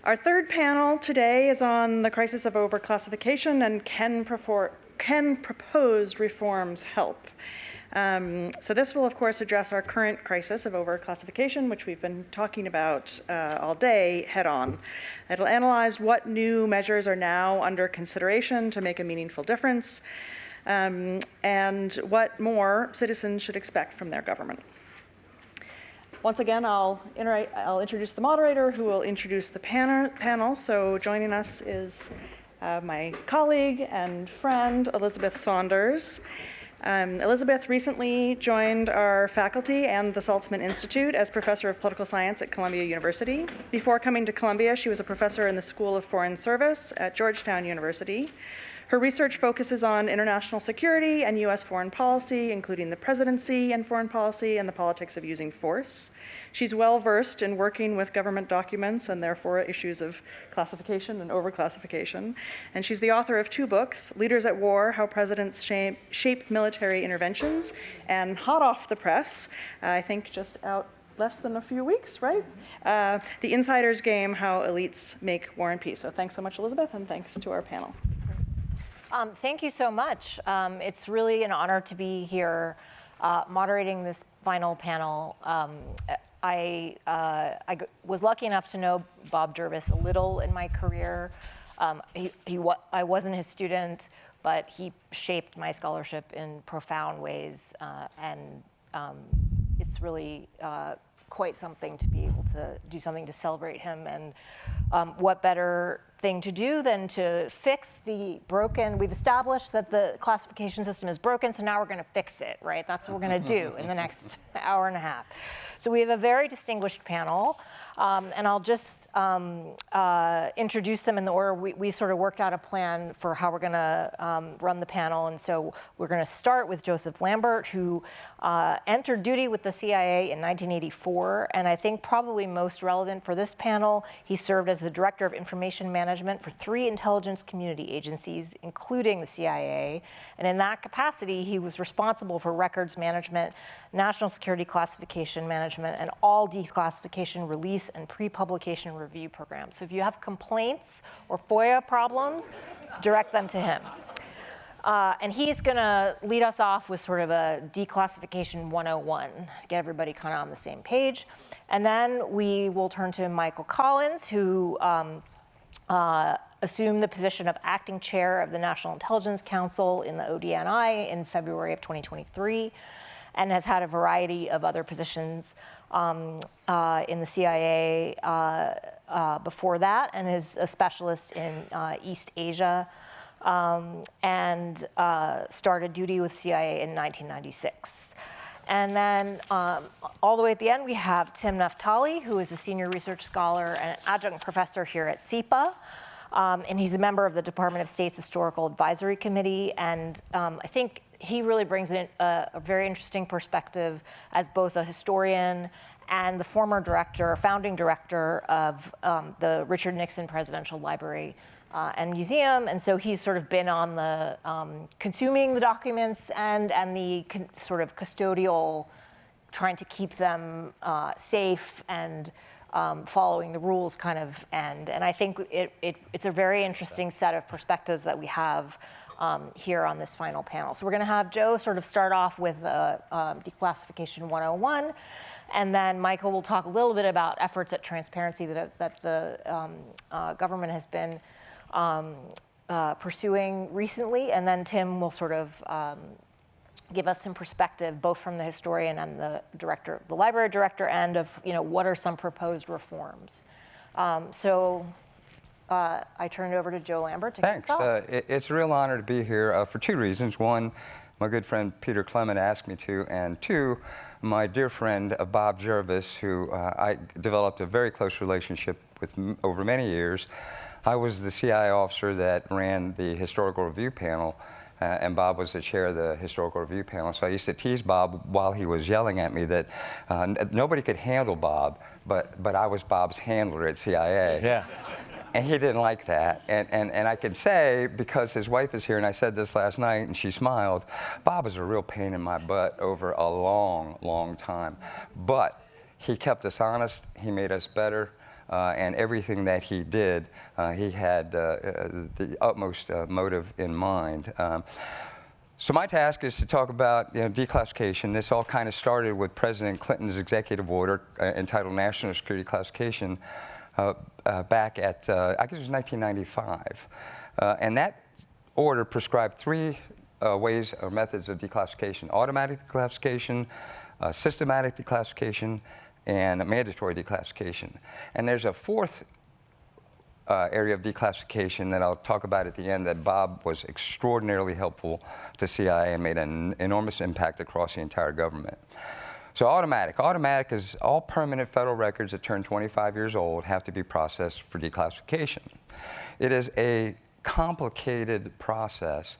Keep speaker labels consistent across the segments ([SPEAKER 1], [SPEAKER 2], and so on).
[SPEAKER 1] Our third panel today is on the crisis of overclassification and can proposed reforms help? So this will, of course, address our current crisis of overclassification, which we've been talking about all day, head on. It'll analyze what new measures are now under consideration to make a meaningful difference, and what more citizens should expect from their government. Once again, I'll introduce the moderator, who will introduce the panel. So joining us is my colleague and friend, Elizabeth Saunders. Elizabeth recently joined our faculty and the Saltzman Institute as professor of political science at Columbia University. Before coming to Columbia, she was a professor in the School of Foreign Service at Georgetown University. Her research focuses on international security and U.S. foreign policy, including the presidency and foreign policy and the politics of using force. She's well-versed in working with government documents and therefore issues of classification and overclassification. And she's the author of 2 books, Leaders at War, How Presidents Shape Military Interventions, and hot off the press, I think just out less than a few weeks, right? The Insider's Game, How Elites Make War and Peace. So thanks so much, Elizabeth, and thanks to our panel.
[SPEAKER 2] Thank you so much. It's really an honor to be here moderating this final panel. I was lucky enough to know Bob Jervis a little in my career. I wasn't his student, but he shaped my scholarship in profound ways, and it's really quite something to be able to do something to celebrate him. And what better thing to do than to fix the broken. We've established that the classification system is broken, so now we're going to fix it, right? That's what we're going to do in the next hour and a half. So we have a very distinguished panel, and I'll just introduce them in the order. We sort of worked out a plan for how we're going to run the panel, and so we're going to start with Joseph Lambert, who entered duty with the CIA in 1984, and I think probably most relevant for this panel, he served as the Director of Information Management for 3 intelligence community agencies, including the CIA, and in that capacity, he was responsible for records management, national security classification management, and all declassification release and pre-publication review programs. So if you have complaints or FOIA problems, direct them to him. And he's going to lead us off with sort of a declassification 101 to get everybody kind of on the same page. And then we will turn to Michael Collins, who assumed the position of acting chair of the National Intelligence Council in the ODNI in February of 2023, and has had a variety of other positions in the CIA before that, and is a specialist in East Asia, and started duty with CIA in 1996. And then all the way at the end, we have Tim Naftali, who is a senior research scholar and an adjunct professor here at SIPA. And he's a member of the Department of State's Historical Advisory Committee. And I think he really brings in a very interesting perspective as both a historian and the former founding director of the Richard Nixon Presidential Library and Museum. And so he's sort of been on the consuming the documents and the sort of custodial, trying to keep them safe and following the rules kind of end. And I think it's a very interesting set of perspectives that we have here on this final panel. So we're going to have Joe sort of start off with Declassification 101, and then Michael will talk a little bit about efforts at transparency that the government has been pursuing recently, and then Tim will sort of give us some perspective, both from the historian and the director, the library director, and of what are some proposed reforms. I turn it over to Joe Lambert to kick us off.
[SPEAKER 3] It's a real honor to be here for 2 reasons. 1, my good friend Peter Clement asked me to, and 2, my dear friend Bob Jervis, who I developed a very close relationship with over many years. I was the CIA officer that ran the historical review panel, and Bob was the chair of the historical review panel. So I used to tease Bob while he was yelling at me that nobody could handle Bob, but I was Bob's handler at CIA.
[SPEAKER 4] Yeah.
[SPEAKER 3] And he didn't like that. And I can say, because his wife is here, and I said this last night, and she smiled, Bob was a real pain in my butt over a long, long time. But he kept us honest. He made us better. and everything that he did, he had the utmost motive in mind. So my task is to talk about declassification. This all kind of started with President Clinton's executive order entitled National Security Classification back at, I guess it was 1995. And that order prescribed three ways or methods of declassification: automatic declassification, systematic declassification, and mandatory declassification. And there's a fourth area of declassification that I'll talk about at the end that Bob was extraordinarily helpful to CIA and made an enormous impact across the entire government. So automatic. Automatic is all permanent federal records that turn 25 years old have to be processed for declassification. It is a complicated process.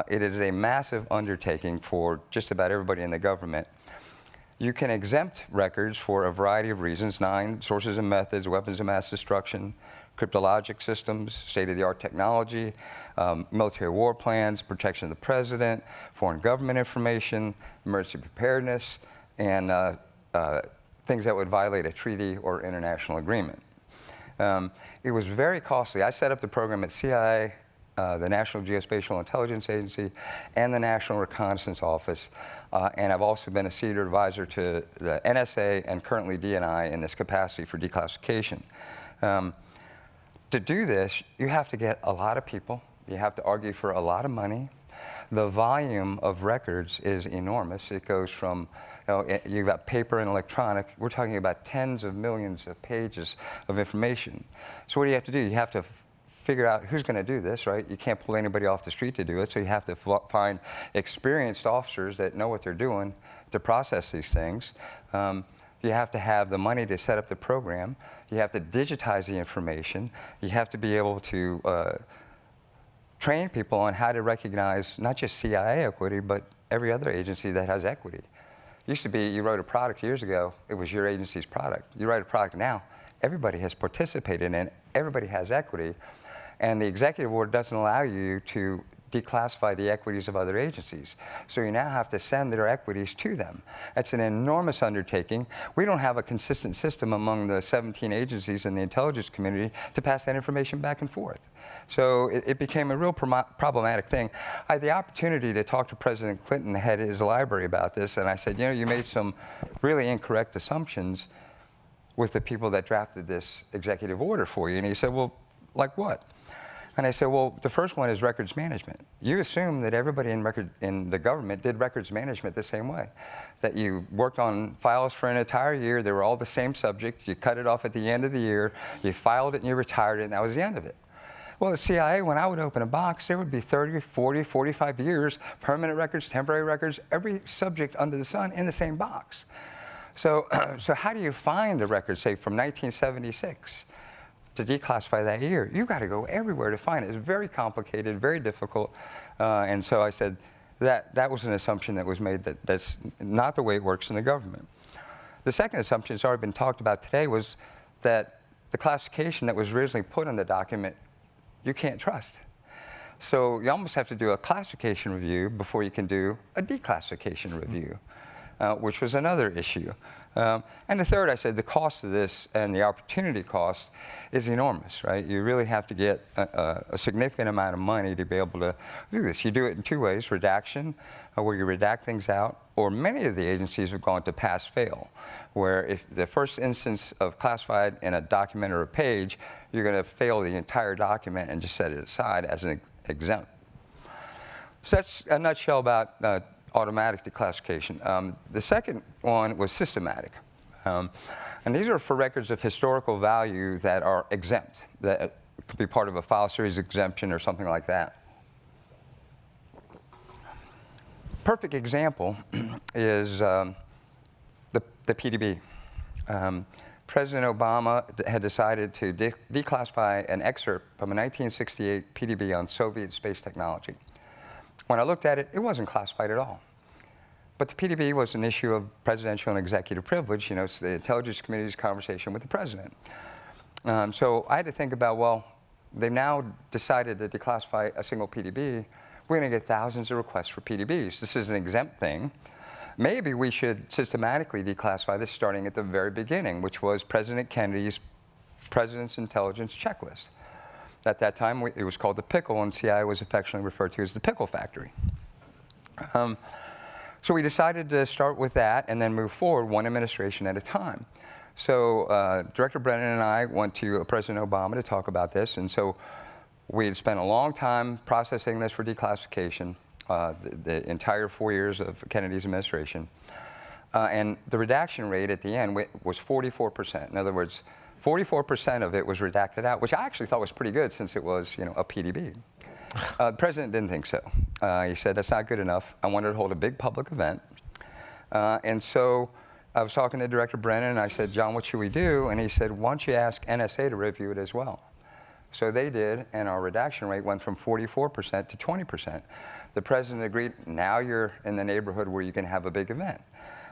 [SPEAKER 3] It is a massive undertaking for just about everybody in the government. You can exempt records for a variety of reasons: 9 sources and methods, weapons of mass destruction, cryptologic systems, state-of-the-art technology, military war plans, protection of the president, foreign government information, emergency preparedness, and things that would violate a treaty or international agreement. It was very costly. I set up the program at CIA, the National Geospatial Intelligence Agency, and the National Reconnaissance Office, and I've also been a senior advisor to the NSA and currently DNI in this capacity for declassification. To do this, you have to get a lot of people. You have to argue for a lot of money. The volume of records is enormous. It goes from, you've got paper and electronic. We're talking about tens of millions of pages of information. So what do you have to do? You have to figure out who's going to do this, right? You can't pull anybody off the street to do it, so you have to find experienced officers that know what they're doing to process these things. You have to have the money to set up the program. You have to digitize the information. You have to be able to train people on how to recognize not just CIA equity, but every other agency that has equity. It used to be you wrote a product years ago, it was your agency's product. You write a product now, everybody has participated in it, everybody has equity, and the executive order doesn't allow you to declassify the equities of other agencies. So you now have to send their equities to them. That's an enormous undertaking. We don't have a consistent system among the 17 agencies in the intelligence community to pass that information back and forth. So it became a real problematic thing. I had the opportunity to talk to President Clinton, head his library, about this, and I said, you made some really incorrect assumptions with the people that drafted this executive order for you. And he said, well, like what? And I said, well, the first one is records management. You assume that everybody in the government did records management the same way, that you worked on files for an entire year, they were all the same subject, you cut it off at the end of the year, you filed it and you retired it, and that was the end of it. Well, at CIA, when I would open a box, there would be 30, 40, 45 years, permanent records, temporary records, every subject under the sun in the same box. So how do you find the records, say, from 1976? To declassify that year, you've got to go everywhere to find it. It's very complicated, very difficult, and so I said that was an assumption that was made that's not the way it works in the government. The second assumption that's already been talked about today was that the classification that was originally put in the document, you can't trust. So you almost have to do a classification review before you can do a declassification review, which was another issue. And the third, I said, the cost of this and the opportunity cost is enormous, right? You really have to get a significant amount of money to be able to do this. You do it in two ways: redaction, where you redact things out, or many of the agencies have gone to pass-fail, where if the first instance of classified in a document or a page, you're going to fail the entire document and just set it aside as an exempt. So that's a nutshell about automatic declassification. The second one was systematic. And these are for records of historical value that are exempt, that could be part of a file series exemption or something like that. Perfect example is the PDB. President Obama had decided to declassify an excerpt from a 1968 PDB on Soviet space technology. When I looked at it, it wasn't classified at all. But the PDB was an issue of presidential and executive privilege. It's the Intelligence Committee's conversation with the president. So I had to think about, well, they've now decided to declassify a single PDB. We're going to get thousands of requests for PDBs. This is an exempt thing. Maybe we should systematically declassify this starting at the very beginning, which was President Kennedy's President's Intelligence Checklist. At that time, it was called the Pickle, and CIA was affectionately referred to as the Pickle Factory. So we decided to start with that and then move forward one administration at a time. So Director Brennan and I went to President Obama to talk about this, and so we had spent a long time processing this for declassification, the entire 4 years of Kennedy's administration. And the redaction rate at the end was 44%. In other words, 44% of it was redacted out, which I actually thought was pretty good since it was, a PDB. The president didn't think so. He said, that's not good enough. I wanted to hold a big public event. And so I was talking to Director Brennan, and I said, John, what should we do? And he said, why don't you ask NSA to review it as well? So they did, and our redaction rate went from 44% to 20%. The president agreed, now you're in the neighborhood where you can have a big event.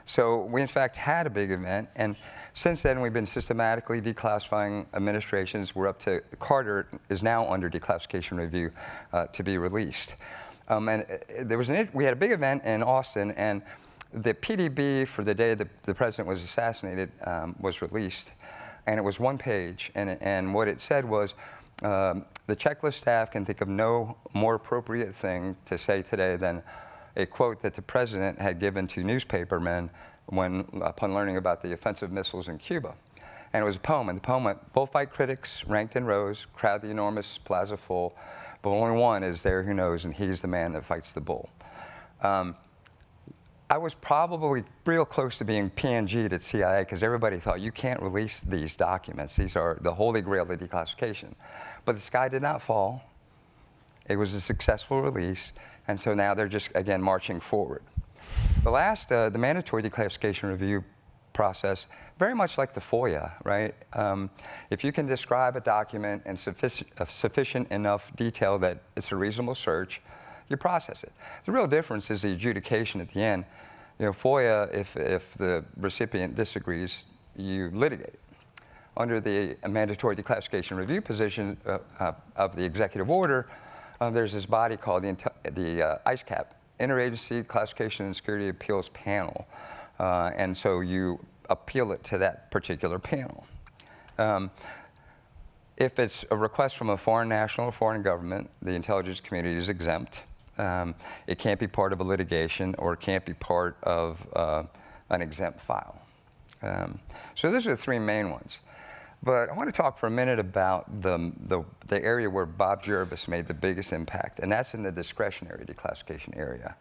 [SPEAKER 3] So we, in fact, had a big event, and since then we've been systematically declassifying administrations. We're up to, Carter is now under declassification review to be released. And there was we had a big event in Austin, and the PDB for the day that the president was assassinated was released, and it was one page, and what it said was, the checklist staff can think of no more appropriate thing to say today than a quote that the president had given to newspapermen upon learning about the offensive missiles in Cuba. And it was a poem, and the poem went, bullfight critics ranked in rows, crowd the enormous plaza full, but only one is there who knows, and he's the man that fights the bull. I was probably real close to being PNG'd at CIA because everybody thought you can't release these documents. These are the holy grail of declassification. But the sky did not fall. It was a successful release, and so now they're just, again, marching forward. The last, the mandatory declassification review process, very much like the FOIA, right? If you can describe a document in sufficient enough detail that it's a reasonable search, you process it. The real difference is the adjudication at the end. FOIA, if the recipient disagrees, you litigate. Under the mandatory declassification review position of the executive order, there's this body called the ICAP, Interagency Classification and Security Appeals Panel. And so you appeal it to that particular panel. If it's a request from a foreign national or foreign government, the intelligence community is exempt. It can't be part of a litigation, or it can't be part of an exempt file. So those are the three main ones. But I want to talk for a minute about the area where Bob Jervis made the biggest impact, and that's in the discretionary declassification area.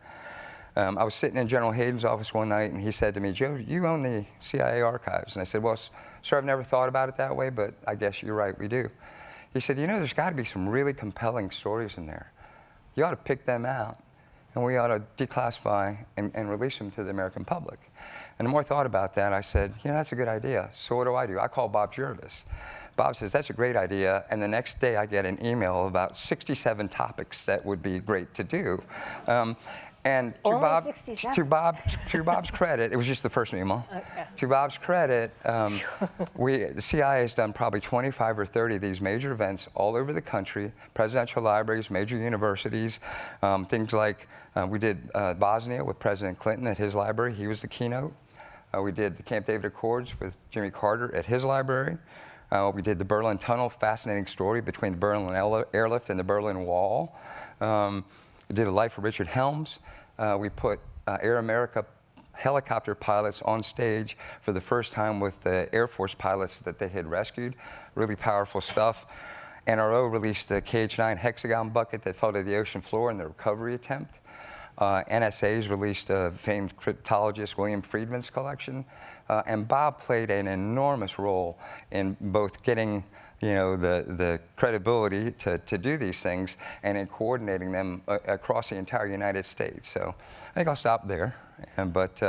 [SPEAKER 3] I was sitting in General Hayden's office one night, and he said to me, Joe, you own the CIA archives. And I said, well, sir, I've never thought about it that way, but I guess you're right, we do. He said, there's got to be some really compelling stories in there. You ought to pick them out, and we ought to declassify and release them to the American public. And the more I thought about that, I said, that's a good idea. So what do? I call Bob Jervis. Bob says, that's a great idea. And the next day I get an email about 67 topics that would be great to do. And to Bob's credit, it was just the first email. Okay. To Bob's credit, the CIA has done probably 25 or 30 of these major events all over the country, presidential libraries, major universities, things like we did Bosnia with President Clinton at his library. He was the keynote. We did the Camp David Accords with Jimmy Carter at his library. We did the Berlin Tunnel, fascinating story between the Berlin Airlift and the Berlin Wall. We did a life of Richard Helms. We put Air America helicopter pilots on stage for the first time with the Air Force pilots that they had rescued. Really powerful stuff. NRO released the KH-9 hexagon bucket that fell to the ocean floor in the recovery attempt. NSA's released famed cryptologist William Friedman's collection. And Bob played an enormous role in both getting the credibility to do these things and in coordinating them across the entire United States. So I think I'll stop there. But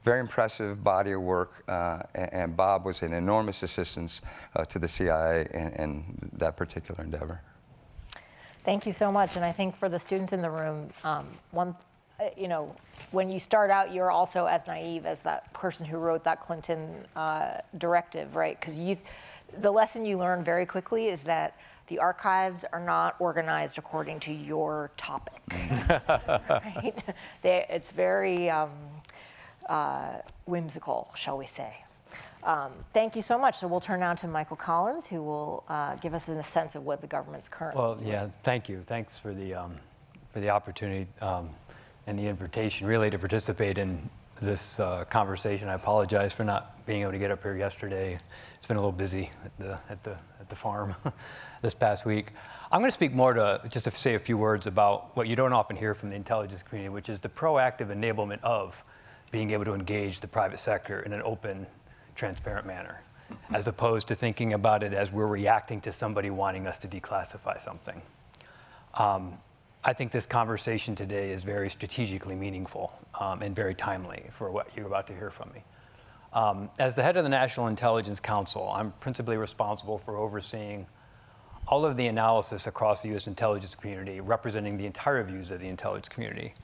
[SPEAKER 3] very impressive body of work, and Bob was an enormous assistance to the CIA in that particular endeavor.
[SPEAKER 2] Thank you so much. And I think for the students in the room, when you start out, you're also as naive as that person who wrote that Clinton directive, right? Because the lesson you learn very quickly is that the archives are not organized according to your topic, right? It's very whimsical, shall we say. Thank you so much. So we'll turn now to Michael Collins, who will give us a sense of what the government's currently
[SPEAKER 4] Well,
[SPEAKER 2] doing.
[SPEAKER 4] yeah, thank you. Thanks for the opportunity and the invitation, really, to participate in this conversation. I apologize for not being able to get up here yesterday. It's been a little busy at the farm this past week. I'm going to speak more just to say a few words about what you don't often hear from the intelligence community, which is the proactive enablement of being able to engage the private sector in an open, transparent manner, as opposed to thinking about it as we're reacting to somebody wanting us to declassify something. I think this conversation today is very strategically meaningful and very timely for what you're about to hear from me. As the head of the National Intelligence Council, I'm principally responsible for overseeing all of the analysis across the U.S. intelligence community, representing the entire views of the intelligence community,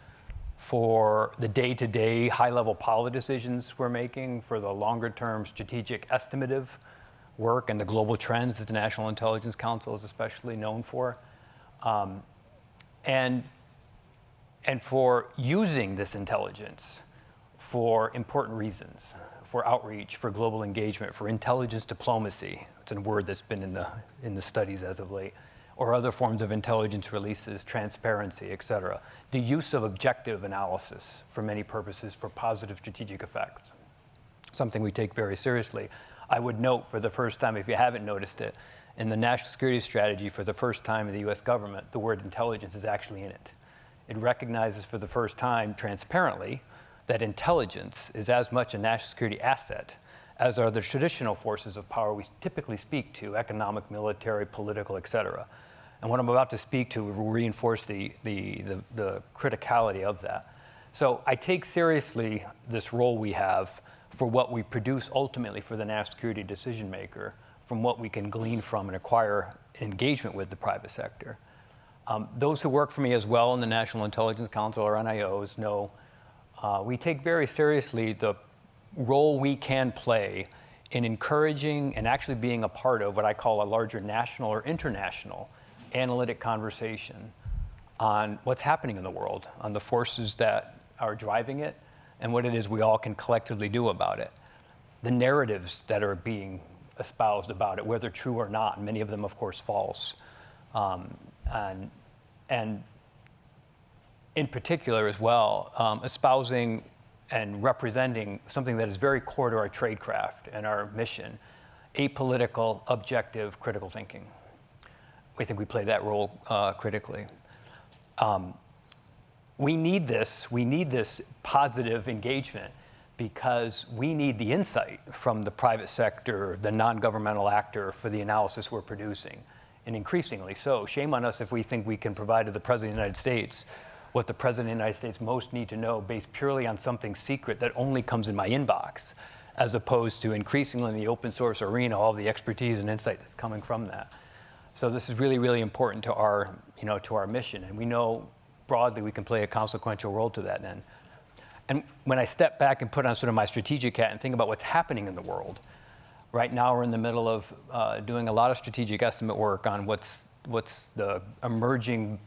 [SPEAKER 4] for the day-to-day high-level policy decisions we're making, for the longer-term strategic estimative work and the global trends that the National Intelligence Council is especially known for, and for using this intelligence for important reasons, for outreach, for global engagement, for intelligence diplomacy. It's a word that's been in the studies as of late, or other forms of intelligence releases, transparency, et cetera. The use of objective analysis for many purposes for positive strategic effects, something we take very seriously. I would note for the first time, if you haven't noticed it, in the national security strategy for the first time in the US government, the word intelligence is actually in it. It recognizes for the first time transparently that intelligence is as much a national security asset as are the traditional forces of power we typically speak to, economic, military, political, et cetera. And what I'm about to speak to will reinforce the criticality of that. So I take seriously this role we have for what we produce ultimately for the national security decision maker, from what we can glean from and acquire engagement with the private sector. Those who work for me as well in the National Intelligence Council or NIOs know we take very seriously the role we can play in encouraging and actually being a part of what I call a larger national or international analytic conversation on what's happening in the world, on the forces that are driving it, and what it is we all can collectively do about it. The narratives that are being espoused about it, whether true or not, many of them, of course, false. And in particular as well, espousing and representing something that is very core to our tradecraft and our mission, apolitical, objective, critical thinking. We think we play that role critically. We need this positive engagement because we need the insight from the private sector, the non-governmental actor for the analysis we're producing, and increasingly so. Shame on us if we think we can provide to the President of the United States what the President of the United States most need to know based purely on something secret that only comes in my inbox, as opposed to increasingly in the open source arena, all the expertise and insight that's coming from that. So this is really, really important to our, to our mission, and we know broadly we can play a consequential role to that end. And when I step back and put on sort of my strategic hat and think about what's happening in the world, right now we're in the middle of doing a lot of strategic estimate work on what's the emerging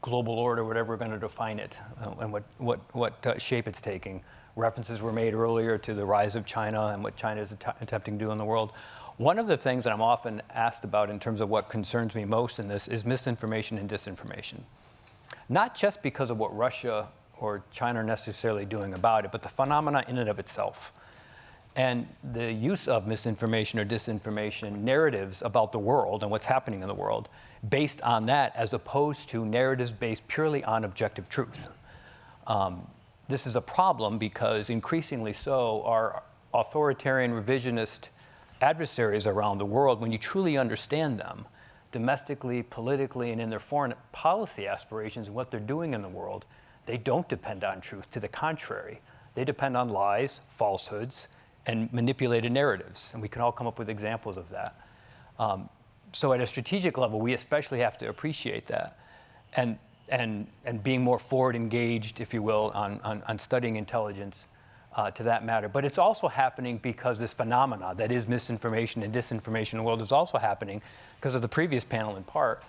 [SPEAKER 4] global order, whatever we're going to define it, and what shape it's taking. References were made earlier to the rise of China and what China is attempting to do in the world. One of the things that I'm often asked about in terms of what concerns me most in this is misinformation and disinformation. Not just because of what Russia or China are necessarily doing about it, but the phenomena in and of itself. And the use of misinformation or disinformation narratives about the world and what's happening in the world based on that, as opposed to narratives based purely on objective truth. This is a problem because increasingly so our authoritarian revisionist adversaries around the world, when you truly understand them, domestically, politically, and in their foreign policy aspirations and what they're doing in the world, they don't depend on truth. To the contrary, they depend on lies, falsehoods, and manipulated narratives. And we can all come up with examples of that. So at a strategic level, we especially have to appreciate that and being more forward engaged, if you will, on studying intelligence to that matter. But it's also happening because this phenomena that is misinformation and disinformation in the world is also happening because of the previous panel in part.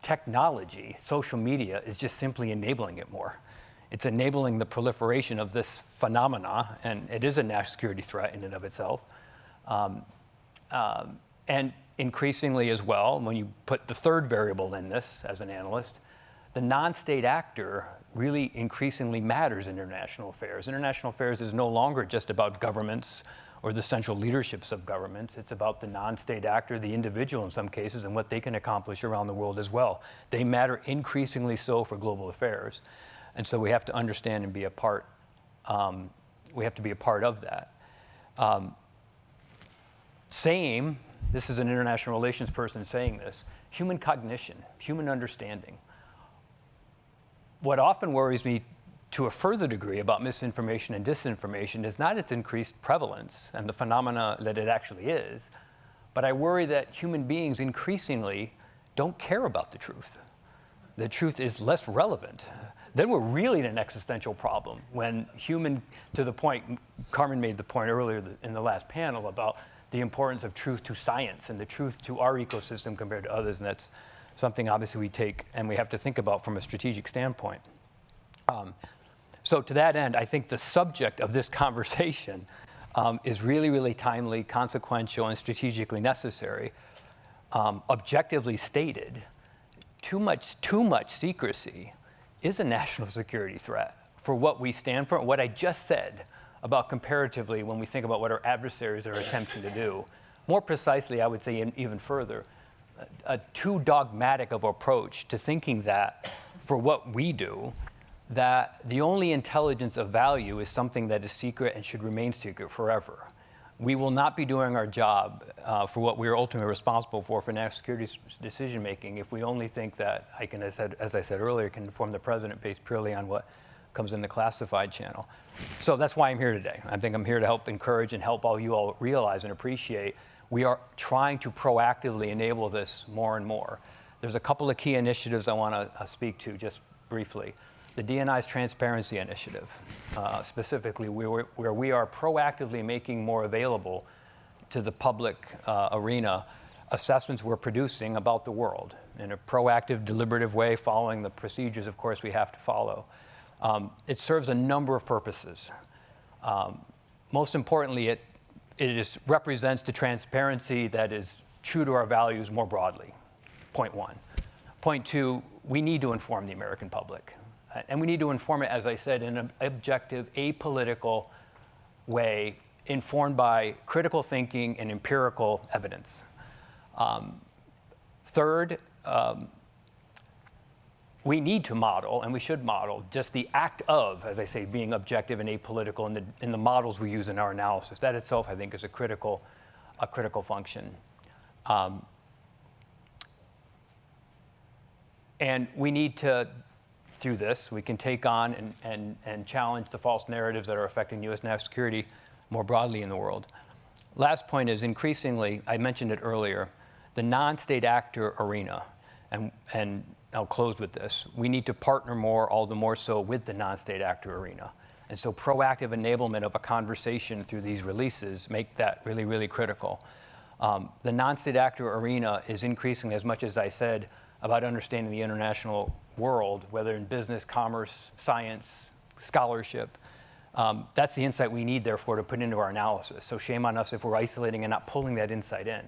[SPEAKER 4] Technology, social media is just simply enabling it more. It's enabling the proliferation of this phenomena, and it is a national security threat in and of itself, And increasingly as well, when you put the third variable in this as an analyst, the non-state actor really increasingly matters in international affairs. International affairs is no longer just about governments or the central leaderships of governments. It's about the non-state actor, the individual in some cases, and what they can accomplish around the world as well. They matter increasingly so for global affairs. And so we have to understand and be a part, we have to be a part of that. This is an international relations person saying this, human cognition, human understanding. What often worries me to a further degree about misinformation and disinformation is not its increased prevalence and the phenomena that it actually is, but I worry that human beings increasingly don't care about the truth. The truth is less relevant. Then we're really in an existential problem when to the point, Carmen made the point earlier in the last panel about the importance of truth to science and the truth to our ecosystem compared to others, and that's something obviously we take and we have to think about from a strategic standpoint. So to that end, I think the subject of this conversation is really, really timely, consequential, and strategically necessary. Objectively stated, too much secrecy is a national security threat for what we stand for, what I just said about comparatively when we think about what our adversaries are attempting to do. More precisely, I would say even further, a too dogmatic of approach to thinking that for what we do, that the only intelligence of value is something that is secret and should remain secret forever. We will not be doing our job for what we are ultimately responsible for national security decision making if we only think that I can, as I said earlier, can inform the president based purely on what comes in the classified channel. So that's why I'm here today. I think I'm here to help encourage and help all you all realize and appreciate we are trying to proactively enable this more and more. There's a couple of key initiatives I want to speak to just briefly. The DNI's Transparency Initiative, specifically where we are proactively making more available to the public arena assessments we're producing about the world in a proactive, deliberative way, following the procedures, of course, we have to follow. It serves a number of purposes. Most importantly, it represents the transparency that is true to our values more broadly, point one. Point two, we need to inform the American public. And we need to inform it, as I said, in an objective, apolitical way, informed by critical thinking and empirical evidence. Third, we need to model, and we should model, just the act of, as I say, being objective and apolitical in the models we use in our analysis. That itself, I think, is a critical function. And we need to, through this, we can take on and challenge the false narratives that are affecting U.S. national security more broadly in the world. Last point is increasingly, I mentioned it earlier, the non-state actor arena, and I'll close with this. We need to partner more, all the more so, with the non-state actor arena. And so proactive enablement of a conversation through these releases make that really, really critical. The non-state actor arena is increasingly, as much as I said, about understanding the international world, whether in business, commerce, science, scholarship. That's the insight we need, therefore, to put into our analysis. So shame on us if we're isolating and not pulling that insight in.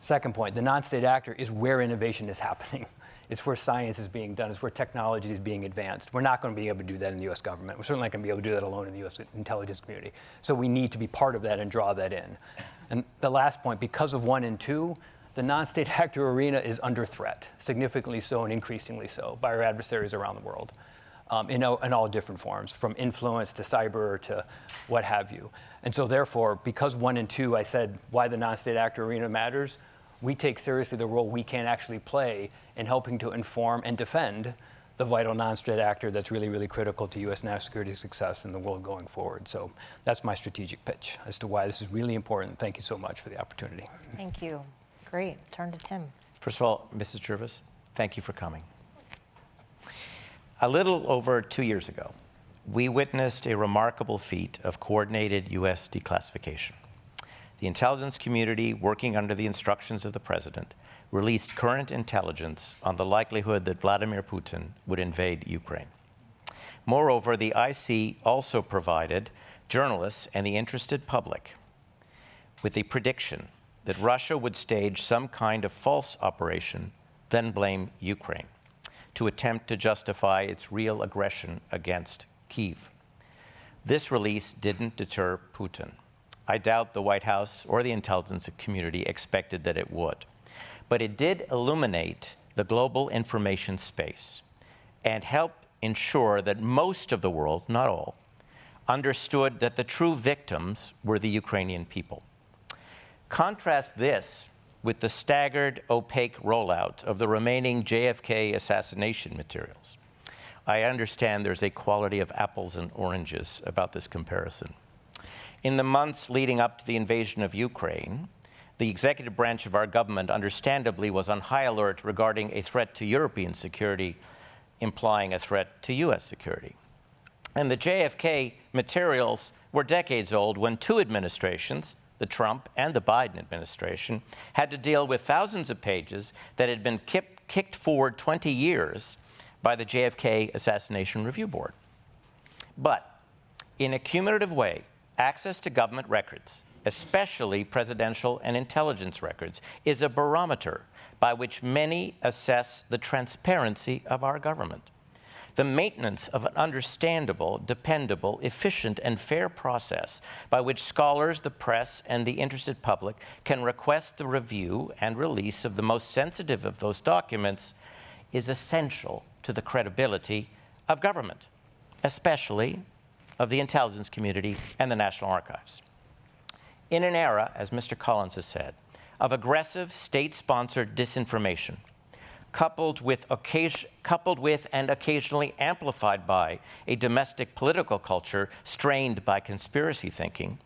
[SPEAKER 4] Second point, the non-state actor is where innovation is happening. It's where science is being done. It's where technology is being advanced. We're not going to be able to do that in the U.S. government. We're certainly not going to be able to do that alone in the U.S. intelligence community. So we need to be part of that and draw that in. And the last point, because of 1 and 2, the non-state actor arena is under threat, significantly so and increasingly so, by our adversaries around the world, in all different forms, from influence to cyber to what have you. And so therefore, because 1 and 2, I said why the non-state actor arena matters, we take seriously the role we can actually play in helping to inform and defend the vital non-state actor that's really, really critical to U.S. national security success in the world going forward. So that's my strategic pitch as to why this is really important. Thank you so much for the opportunity.
[SPEAKER 2] Thank you. Great. Turn to Tim.
[SPEAKER 5] First of all, Mrs. Jervis, thank you for coming. A little over 2 years ago, we witnessed a remarkable feat of coordinated U.S. declassification. The intelligence community, working under the instructions of the president, released current intelligence on the likelihood that Vladimir Putin would invade Ukraine. Moreover, the IC also provided journalists and the interested public with the prediction that Russia would stage some kind of false operation, then blame Ukraine, to attempt to justify its real aggression against Kyiv. This release didn't deter Putin. I doubt the White House or the intelligence community expected that it would. But it did illuminate the global information space and help ensure that most of the world, not all, understood that the true victims were the Ukrainian people. Contrast this with the staggered, opaque rollout of the remaining JFK assassination materials. I understand there's a quality of apples and oranges about this comparison. In the months leading up to the invasion of Ukraine, the executive branch of our government understandably was on high alert regarding a threat to European security, implying a threat to US security. And the JFK materials were decades old when two administrations, the Trump and the Biden administration, had to deal with thousands of pages that had been kicked forward 20 years by the JFK Assassination Review Board. But in a cumulative way, access to government records, especially presidential and intelligence records, is a barometer by which many assess the transparency of our government. The maintenance of an understandable, dependable, efficient, and fair process by which scholars, the press, and the interested public can request the review and release of the most sensitive of those documents is essential to the credibility of government, especially of the intelligence community and the National Archives. In an era, as Mr. Collins has said, of aggressive state-sponsored disinformation, coupled with and occasionally amplified by a domestic political culture strained by conspiracy thinking,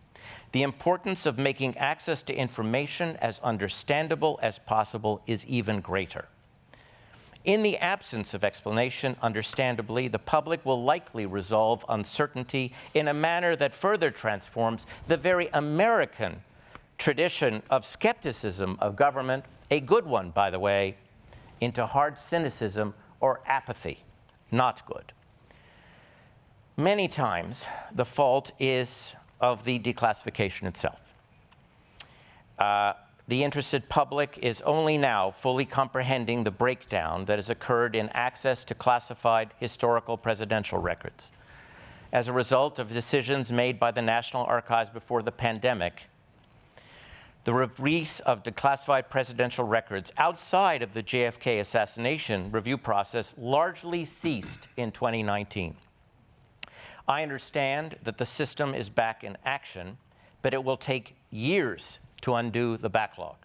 [SPEAKER 5] the importance of making access to information as understandable as possible is even greater. In the absence of explanation, understandably, the public will likely resolve uncertainty in a manner that further transforms the very American tradition of skepticism of government, a good one, by the way, into hard cynicism or apathy. Not good. Many times, the fault is of the declassification itself. The interested public is only now fully comprehending the breakdown that has occurred in access to classified historical presidential records. As a result of decisions made by the National Archives before the pandemic, the release of declassified presidential records outside of the JFK assassination review process largely ceased in 2019. I understand that the system is back in action, but it will take years to undo the backlog.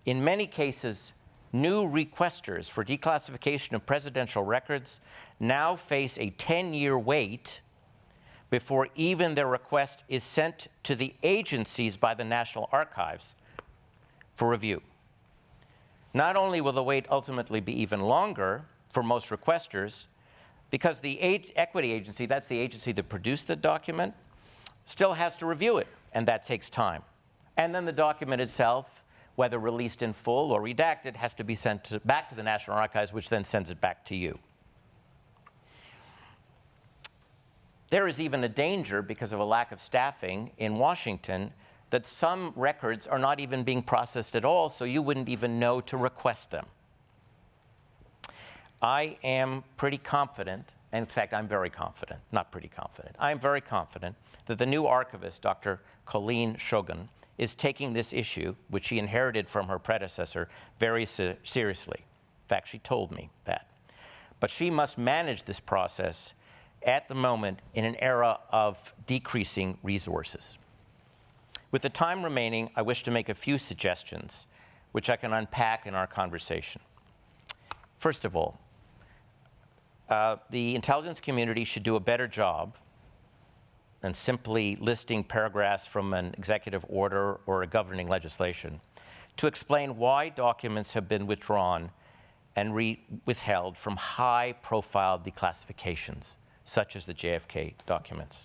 [SPEAKER 5] In many cases, new requesters for declassification of presidential records now face a 10-year wait before even their request is sent to the agencies by the National Archives for review. Not only will the wait ultimately be even longer for most requesters, because the equity agency, that's the agency that produced the document, still has to review it, and that takes time. And then the document itself, whether released in full or redacted, has to be sent back to the National Archives, which then sends it back to you. There is even a danger, because of a lack of staffing in Washington, that some records are not even being processed at all, so you wouldn't even know to request them. I am pretty confident, and in fact, I'm very confident, not pretty confident, I'm very confident that the new archivist, Dr. Colleen Shogun, is taking this issue, which she inherited from her predecessor, very seriously. In fact, she told me that. But she must manage this process at the moment in an era of decreasing resources. With the time remaining, I wish to make a few suggestions, which I can unpack in our conversation. First of all, the intelligence community should do a better job than simply listing paragraphs from an executive order or a governing legislation to explain why documents have been withdrawn and withheld from high-profile declassifications, such as the JFK documents.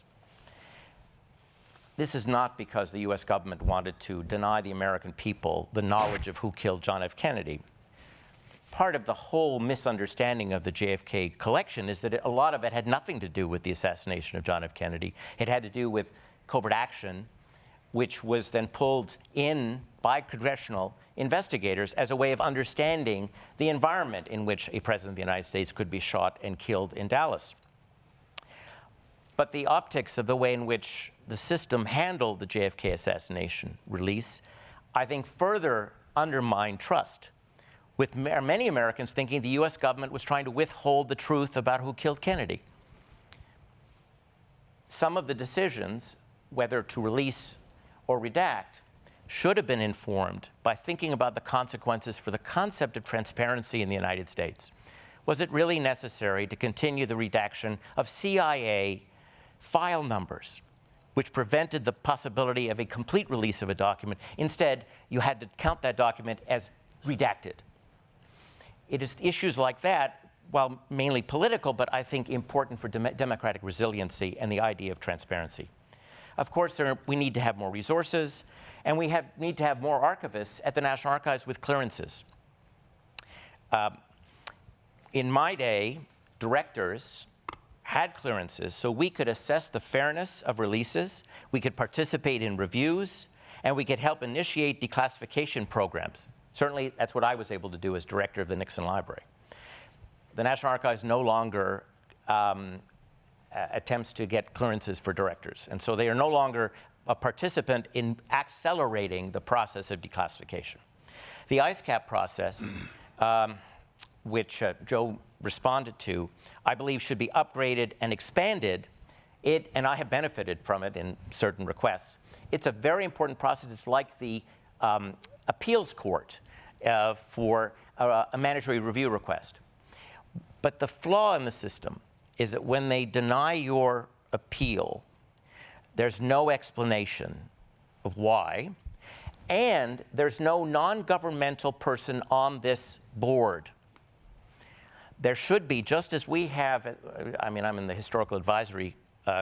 [SPEAKER 5] This is not because the US government wanted to deny the American people the knowledge of who killed John F. Kennedy. Part of the whole misunderstanding of the JFK collection is that a lot of it had nothing to do with the assassination of John F. Kennedy. It had to do with covert action which was then pulled in by congressional investigators as a way of understanding the environment in which a president of the United States could be shot and killed in Dallas. But the optics of the way in which the system handled the JFK assassination release, I think, further undermined trust, with many Americans thinking the US government was trying to withhold the truth about who killed Kennedy. Some of the decisions, whether to release or redact, should have been informed by thinking about the consequences for the concept of transparency in the United States. Was it really necessary to continue the redaction of CIA file numbers, which prevented the possibility of a complete release of a document? Instead, you had to count that document as redacted. It is issues like that, while mainly political, but I think important for democratic resiliency and the idea of transparency. Of course, we need to have more resources, and we need to have more archivists at the National Archives with clearances. In my day, directors had clearances so we could assess the fairness of releases, we could participate in reviews, and we could help initiate declassification programs. Certainly, that's what I was able to do as director of the Nixon Library. The National Archives no longer attempts to get clearances for directors, and so they are no longer a participant in accelerating the process of declassification. The ISCAP process, which Joe responded to, I believe should be upgraded and expanded. And I have benefited from it in certain requests. It's a very important process. It's like the appeals court for a mandatory review request. But the flaw in the system is that when they deny your appeal, there's no explanation of why, and there's no non-governmental person on this board. There should be, just as we have, I'm in the Historical Advisory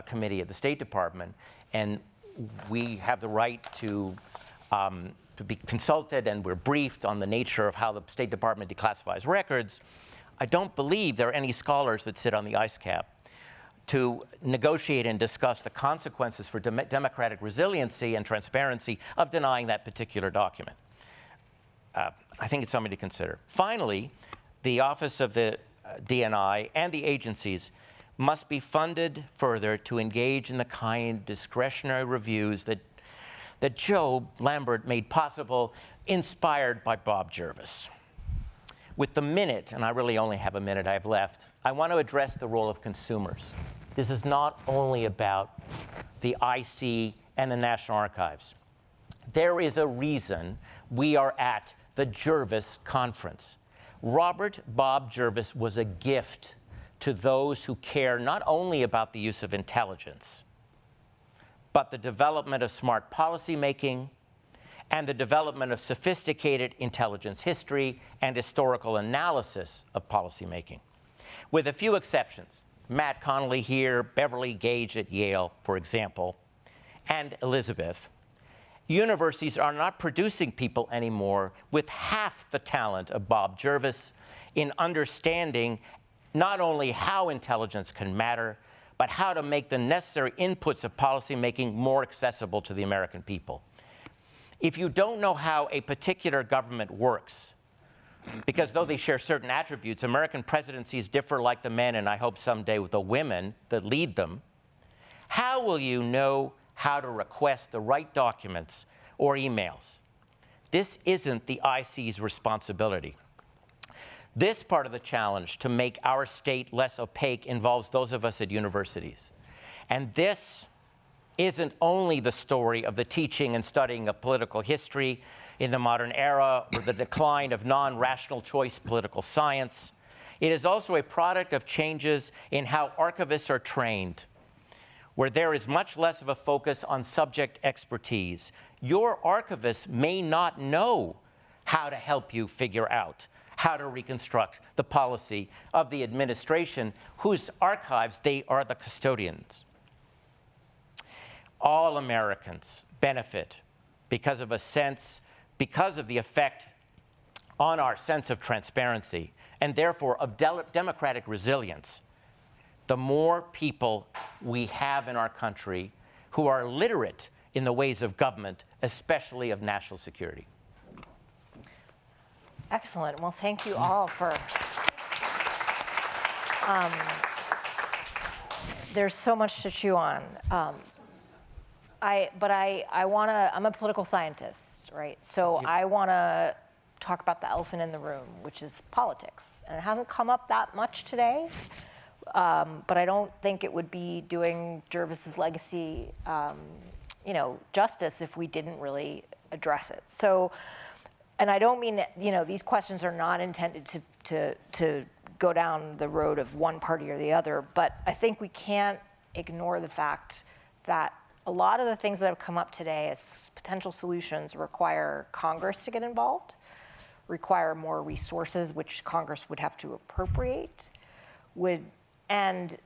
[SPEAKER 5] Committee at the State Department, and we have the right to be consulted, and we're briefed on the nature of how the State Department declassifies records. I don't believe there are any scholars that sit on the ISCAP to negotiate and discuss the consequences for democratic resiliency and transparency of denying that particular document. I think it's something to consider. Finally, the Office of the DNI and the agencies must be funded further to engage in the kind of discretionary reviews that Joe Lambert made possible, inspired by Bob Jervis. With the minute, and I really only have a minute I have left, I want to address the role of consumers. This is not only about the IC and the National Archives. There is a reason we are at the Jervis Conference. Robert Bob Jervis was a gift to those who care not only about the use of intelligence, but the development of smart policymaking and the development of sophisticated intelligence history and historical analysis of policymaking. With a few exceptions, Matt Connolly here, Beverly Gage at Yale, for example, and Elizabeth, universities are not producing people anymore with half the talent of Bob Jervis in understanding not only how intelligence can matter, but how to make the necessary inputs of policymaking more accessible to the American people. If you don't know how a particular government works, because though they share certain attributes, American presidencies differ like the men, and I hope someday with the women that lead them, how will you know how to request the right documents or emails? This isn't the IC's responsibility. This part of the challenge to make our state less opaque involves those of us at universities. And this isn't only the story of the teaching and studying of political history in the modern era or the decline of non-rational choice political science. It is also a product of changes in how archivists are trained, where there is much less of a focus on subject expertise. Your archivist may not know how to help you figure out how to reconstruct the policy of the administration whose archives they are the custodians. All Americans benefit because of the effect on our sense of transparency and therefore of democratic resilience. The more people we have in our country who are literate in the ways of government, especially of national security.
[SPEAKER 2] Excellent. Well, thank you all for. There's so much to chew on. I want to. I'm a political scientist, right? So I want to talk about the elephant in the room, which is politics, and it hasn't come up that much today. But I don't think it would be doing Jervis's legacy, justice if we didn't really address it. So, and I don't mean that, these questions are not intended to go down the road of one party or the other, but I think we can't ignore the fact that a lot of the things that have come up today as potential solutions require Congress to get involved, require more resources, which Congress would have to appropriate, and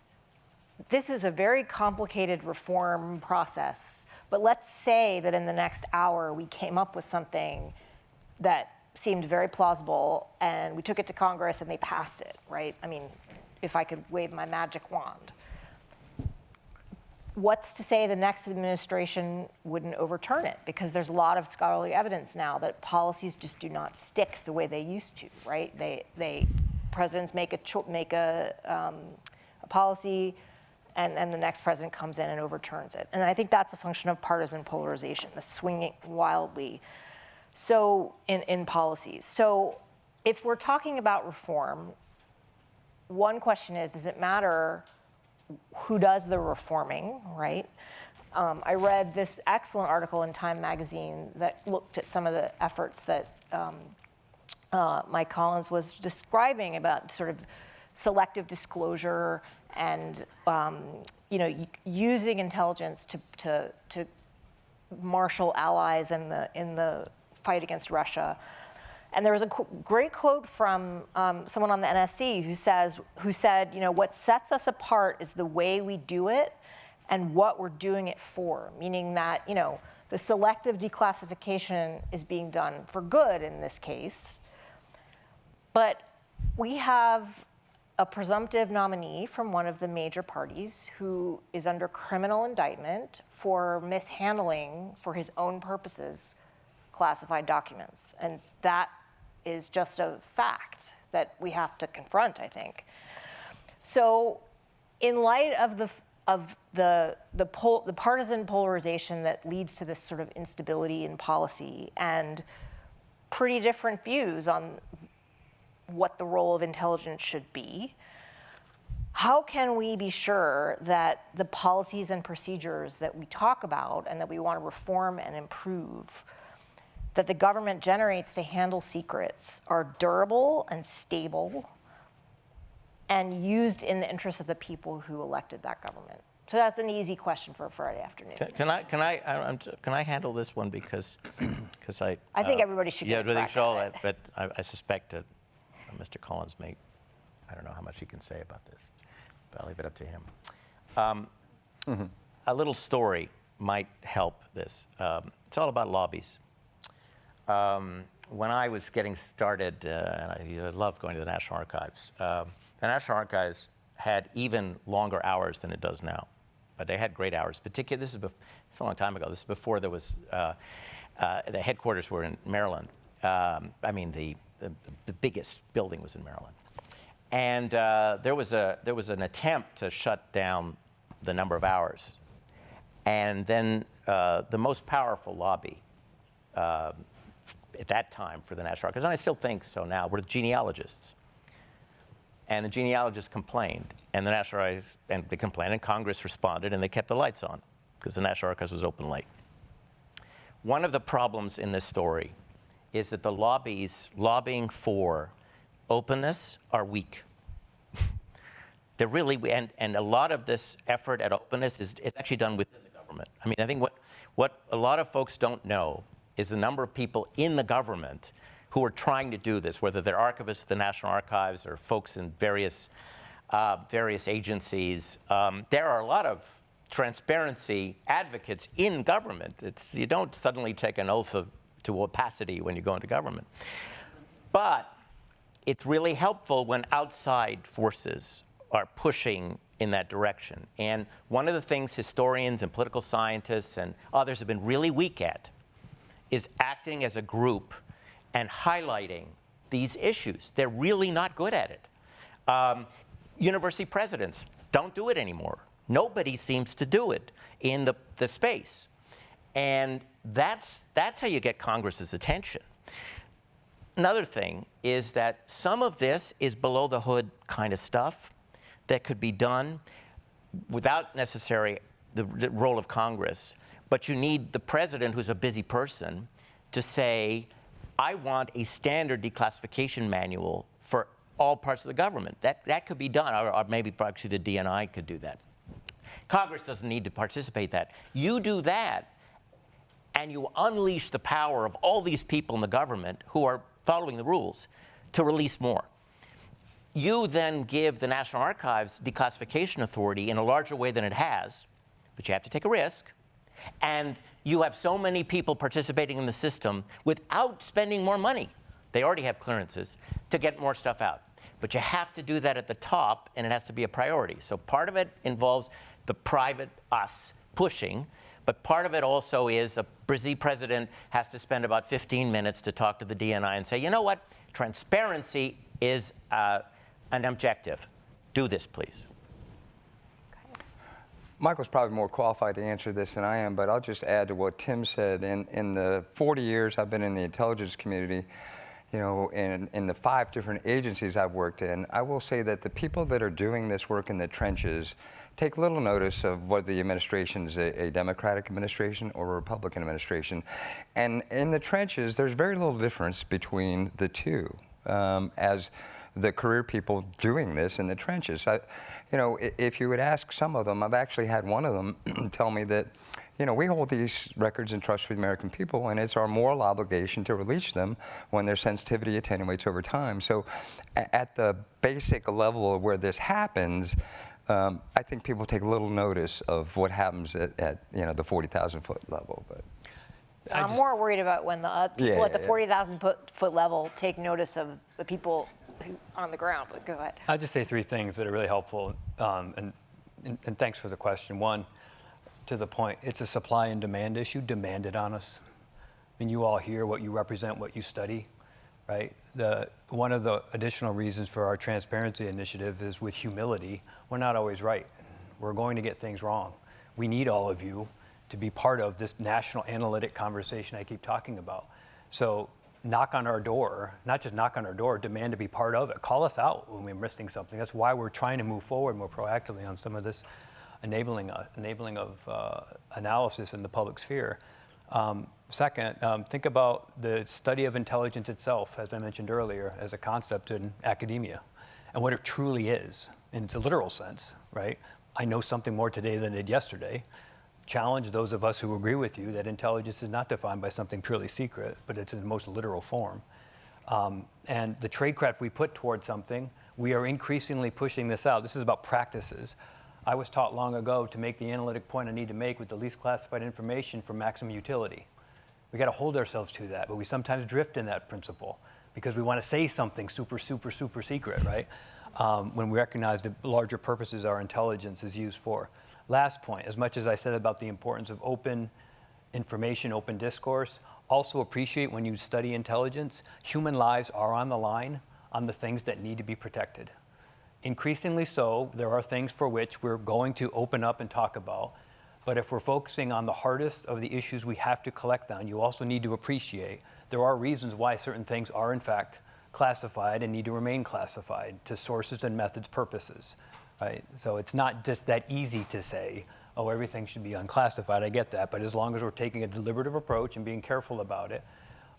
[SPEAKER 2] this is a very complicated reform process, but let's say that in the next hour we came up with something that seemed very plausible and we took it to Congress and they passed it, right? I mean, if I could wave my magic wand. What's to say the next administration wouldn't overturn it? Because there's a lot of scholarly evidence now that policies just do not stick the way they used to, right? Presidents make a policy, and the next president comes in and overturns it. And I think that's a function of partisan polarization, the swinging wildly. So in policies. So if we're talking about reform, one question is, does it matter who does the reforming, right? I read this excellent article in Time magazine that looked at some of the efforts that Mike Collins was describing about sort of selective disclosure and using intelligence to marshal allies in the fight against Russia. And there was a great quote from someone on the NSC who said, what sets us apart is the way we do it and what we're doing it for, meaning that, the selective declassification is being done for good in this case. But we have a presumptive nominee from one of the major parties who is under criminal indictment for mishandling, for his own purposes, classified documents. And that is just a fact that we have to confront, I think. So in light of the partisan polarization that leads to this sort of instability in policy and pretty different views on what the role of intelligence should be, how can we be sure that the policies and procedures that we talk about and that we want to reform and improve, that the government generates to handle secrets, are durable and stable and used in the interest of the people who elected that government? So that's an easy question for a Friday afternoon.
[SPEAKER 5] Can I handle this one because I
[SPEAKER 2] think everybody should get a crack at it.
[SPEAKER 5] But I suspect that Mr. Collins may, I don't know how much he can say about this, but I'll leave it up to him. A little story might help this. It's all about lobbies. When I was getting started, and I loved going to the National Archives, the National Archives had even longer hours than it does now. But they had great hours. Particularly, it's a long time ago. This is before there was, the headquarters were in Maryland. The biggest building was in Maryland. And there was an attempt to shut down the number of hours. And then the most powerful lobby at that time for the National Archives, and I still think so now, were the genealogists. And the genealogists complained, and the National Archives, and they complained, and Congress responded, and they kept the lights on, because the National Archives was open late. One of the problems in this story is that the lobbies lobbying for openness are weak. They're really, and a lot of this effort at openness is actually done within the government. I mean, I think what a lot of folks don't know is the number of people in the government who are trying to do this, whether they're archivists at the National Archives or folks in various agencies. There are a lot of transparency advocates in government. You don't suddenly take an oath to opacity when you go into government. But it's really helpful when outside forces are pushing in that direction. And one of the things historians and political scientists and others have been really weak at is acting as a group and highlighting these issues. They're really not good at it. University presidents don't do it anymore. Nobody seems to do it in the space. And that's how you get Congress's attention. Another thing is that some of this is below the hood kind of stuff that could be done without necessarily the role of Congress. But you need the president, who's a busy person, to say, I want a standard declassification manual for all parts of the government. That could be done, or maybe actually the DNI could do that. Congress doesn't need to participate in that. You do that, and you unleash the power of all these people in the government who are following the rules to release more. You then give the National Archives declassification authority in a larger way than it has, but you have to take a risk. And you have so many people participating in the system without spending more money. They already have clearances to get more stuff out. But you have to do that at the top, and it has to be a priority. So part of it involves the private us pushing, but part of it also is a busy president has to spend about 15 minutes to talk to the DNI and say, you know what, transparency is an objective. Do this, please.
[SPEAKER 3] Michael's probably more qualified to answer this than I am, but I'll just add to what Tim said. In the 40 years I've been in the intelligence community, you know, in the 5 different agencies I've worked in, I will say that the people that are doing this work in the trenches take little notice of whether the administration is a Democratic administration or a Republican administration. And in the trenches, there's very little difference between the two. As the career people doing this in the trenches. You know, if you would ask some of them, I've actually had one of them tell me that, you know, we hold these records in trust with the American people, and it's our moral obligation to release them when their sensitivity attenuates over time. So at the basic level of where this happens, I think people take little notice of what happens at you know, the 40,000-foot level. But
[SPEAKER 2] I'm more worried about when the people at the 40,000 foot level take notice of the people on the ground. But go ahead.
[SPEAKER 4] I'll just say 3 things that are really helpful, and thanks for the question. One, to the point, it's a supply and demand issue. Demand it on us. I mean, you all hear what you represent, what you study, right? One of the additional reasons for our transparency initiative is with humility. We're not always right. We're going to get things wrong. We need all of you to be part of this national analytic conversation I keep talking about. So knock on our door, not just knock on our door, demand to be part of it. Call us out when we're missing something. That's why we're trying to move forward more proactively on some of this enabling of analysis in the public sphere. Second, think about the study of intelligence itself, as I mentioned earlier, as a concept in academia, and what it truly is, in its literal sense, right? I know something more today than I did yesterday. Challenge those of us who agree with you that intelligence is not defined by something purely secret, but it's in the most literal form. And the tradecraft we put towards something, we are increasingly pushing this out. This is about practices. I was taught long ago to make the analytic point I need to make with the least classified information for maximum utility. We got to hold ourselves to that, but we sometimes drift in that principle because we want to say something super, super, super secret, right? When we recognize the larger purposes our intelligence is used for. Last point, as much as I said about the importance of open information, open discourse, also appreciate when you study intelligence, human lives are on the line on the things that need to be protected. Increasingly so, there are things for which we're going to open up and talk about. But if we're focusing on the hardest of the issues we have to collect on, you also need to appreciate there are reasons why certain things are in fact classified and need to remain classified to sources and methods purposes, right? So it's not just that easy to say, oh, everything should be unclassified. I get that, but as long as we're taking a deliberative approach and being careful about it,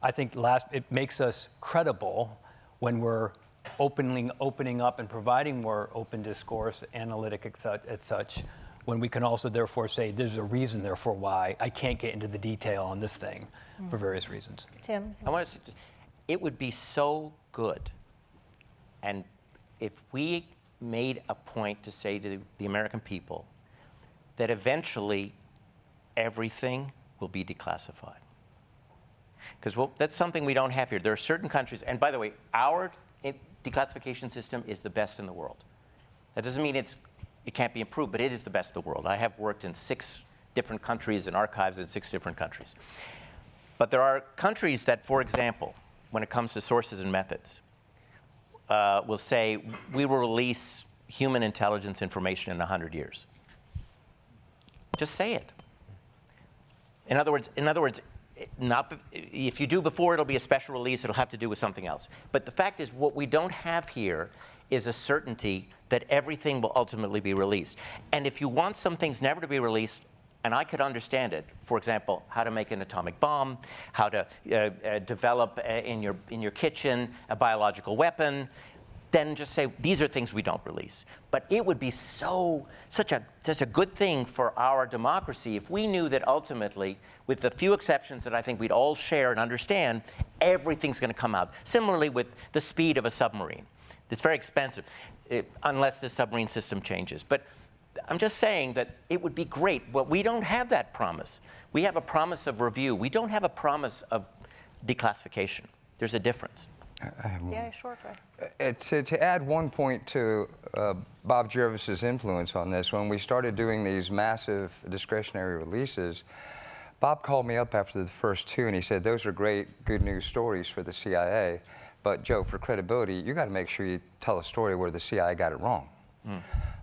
[SPEAKER 4] I think it makes us credible when we're opening up and providing more open discourse, analytic et such, when we can also therefore say there's a reason therefore why I can't get into the detail on this thing for various reasons.
[SPEAKER 2] Tim?
[SPEAKER 5] I want to say, it would be so good, and if we made a point to say to the American people that eventually everything will be declassified. Because that's something we don't have here. There are certain countries, and by the way, our declassification system is the best in the world. That doesn't mean it's It can't be improved, but it is the best in the world. I have worked in 6 different countries and archives in 6 different countries. But there are countries that, for example, when it comes to sources and methods, will say, we will release human intelligence information in 100 years. Just say it. In other words, not, if you do before, it'll be a special release. It'll have to do with something else. But the fact is, what we don't have here is a certainty that everything will ultimately be released. And if you want some things never to be released, and I could understand it, for example, how to make an atomic bomb, how to develop in your kitchen a biological weapon, then just say, these are things we don't release. But it would be such a good thing for our democracy if we knew that ultimately, with the few exceptions that I think we'd all share and understand, everything's going to come out. Similarly with the speed of a submarine. It's very expensive, unless the submarine system changes. But I'm just saying that it would be great, but we don't have that promise. We have a promise of review. We don't have a promise of declassification. There's a difference.
[SPEAKER 2] Yeah, sure, go ahead.
[SPEAKER 3] To add one point to Bob Jervis's influence on this, when we started doing these massive discretionary releases, Bob called me up after the first 2 and he said, those are great, good news stories for the CIA, but Joe, for credibility, you got to make sure you tell a story where the CIA got it wrong.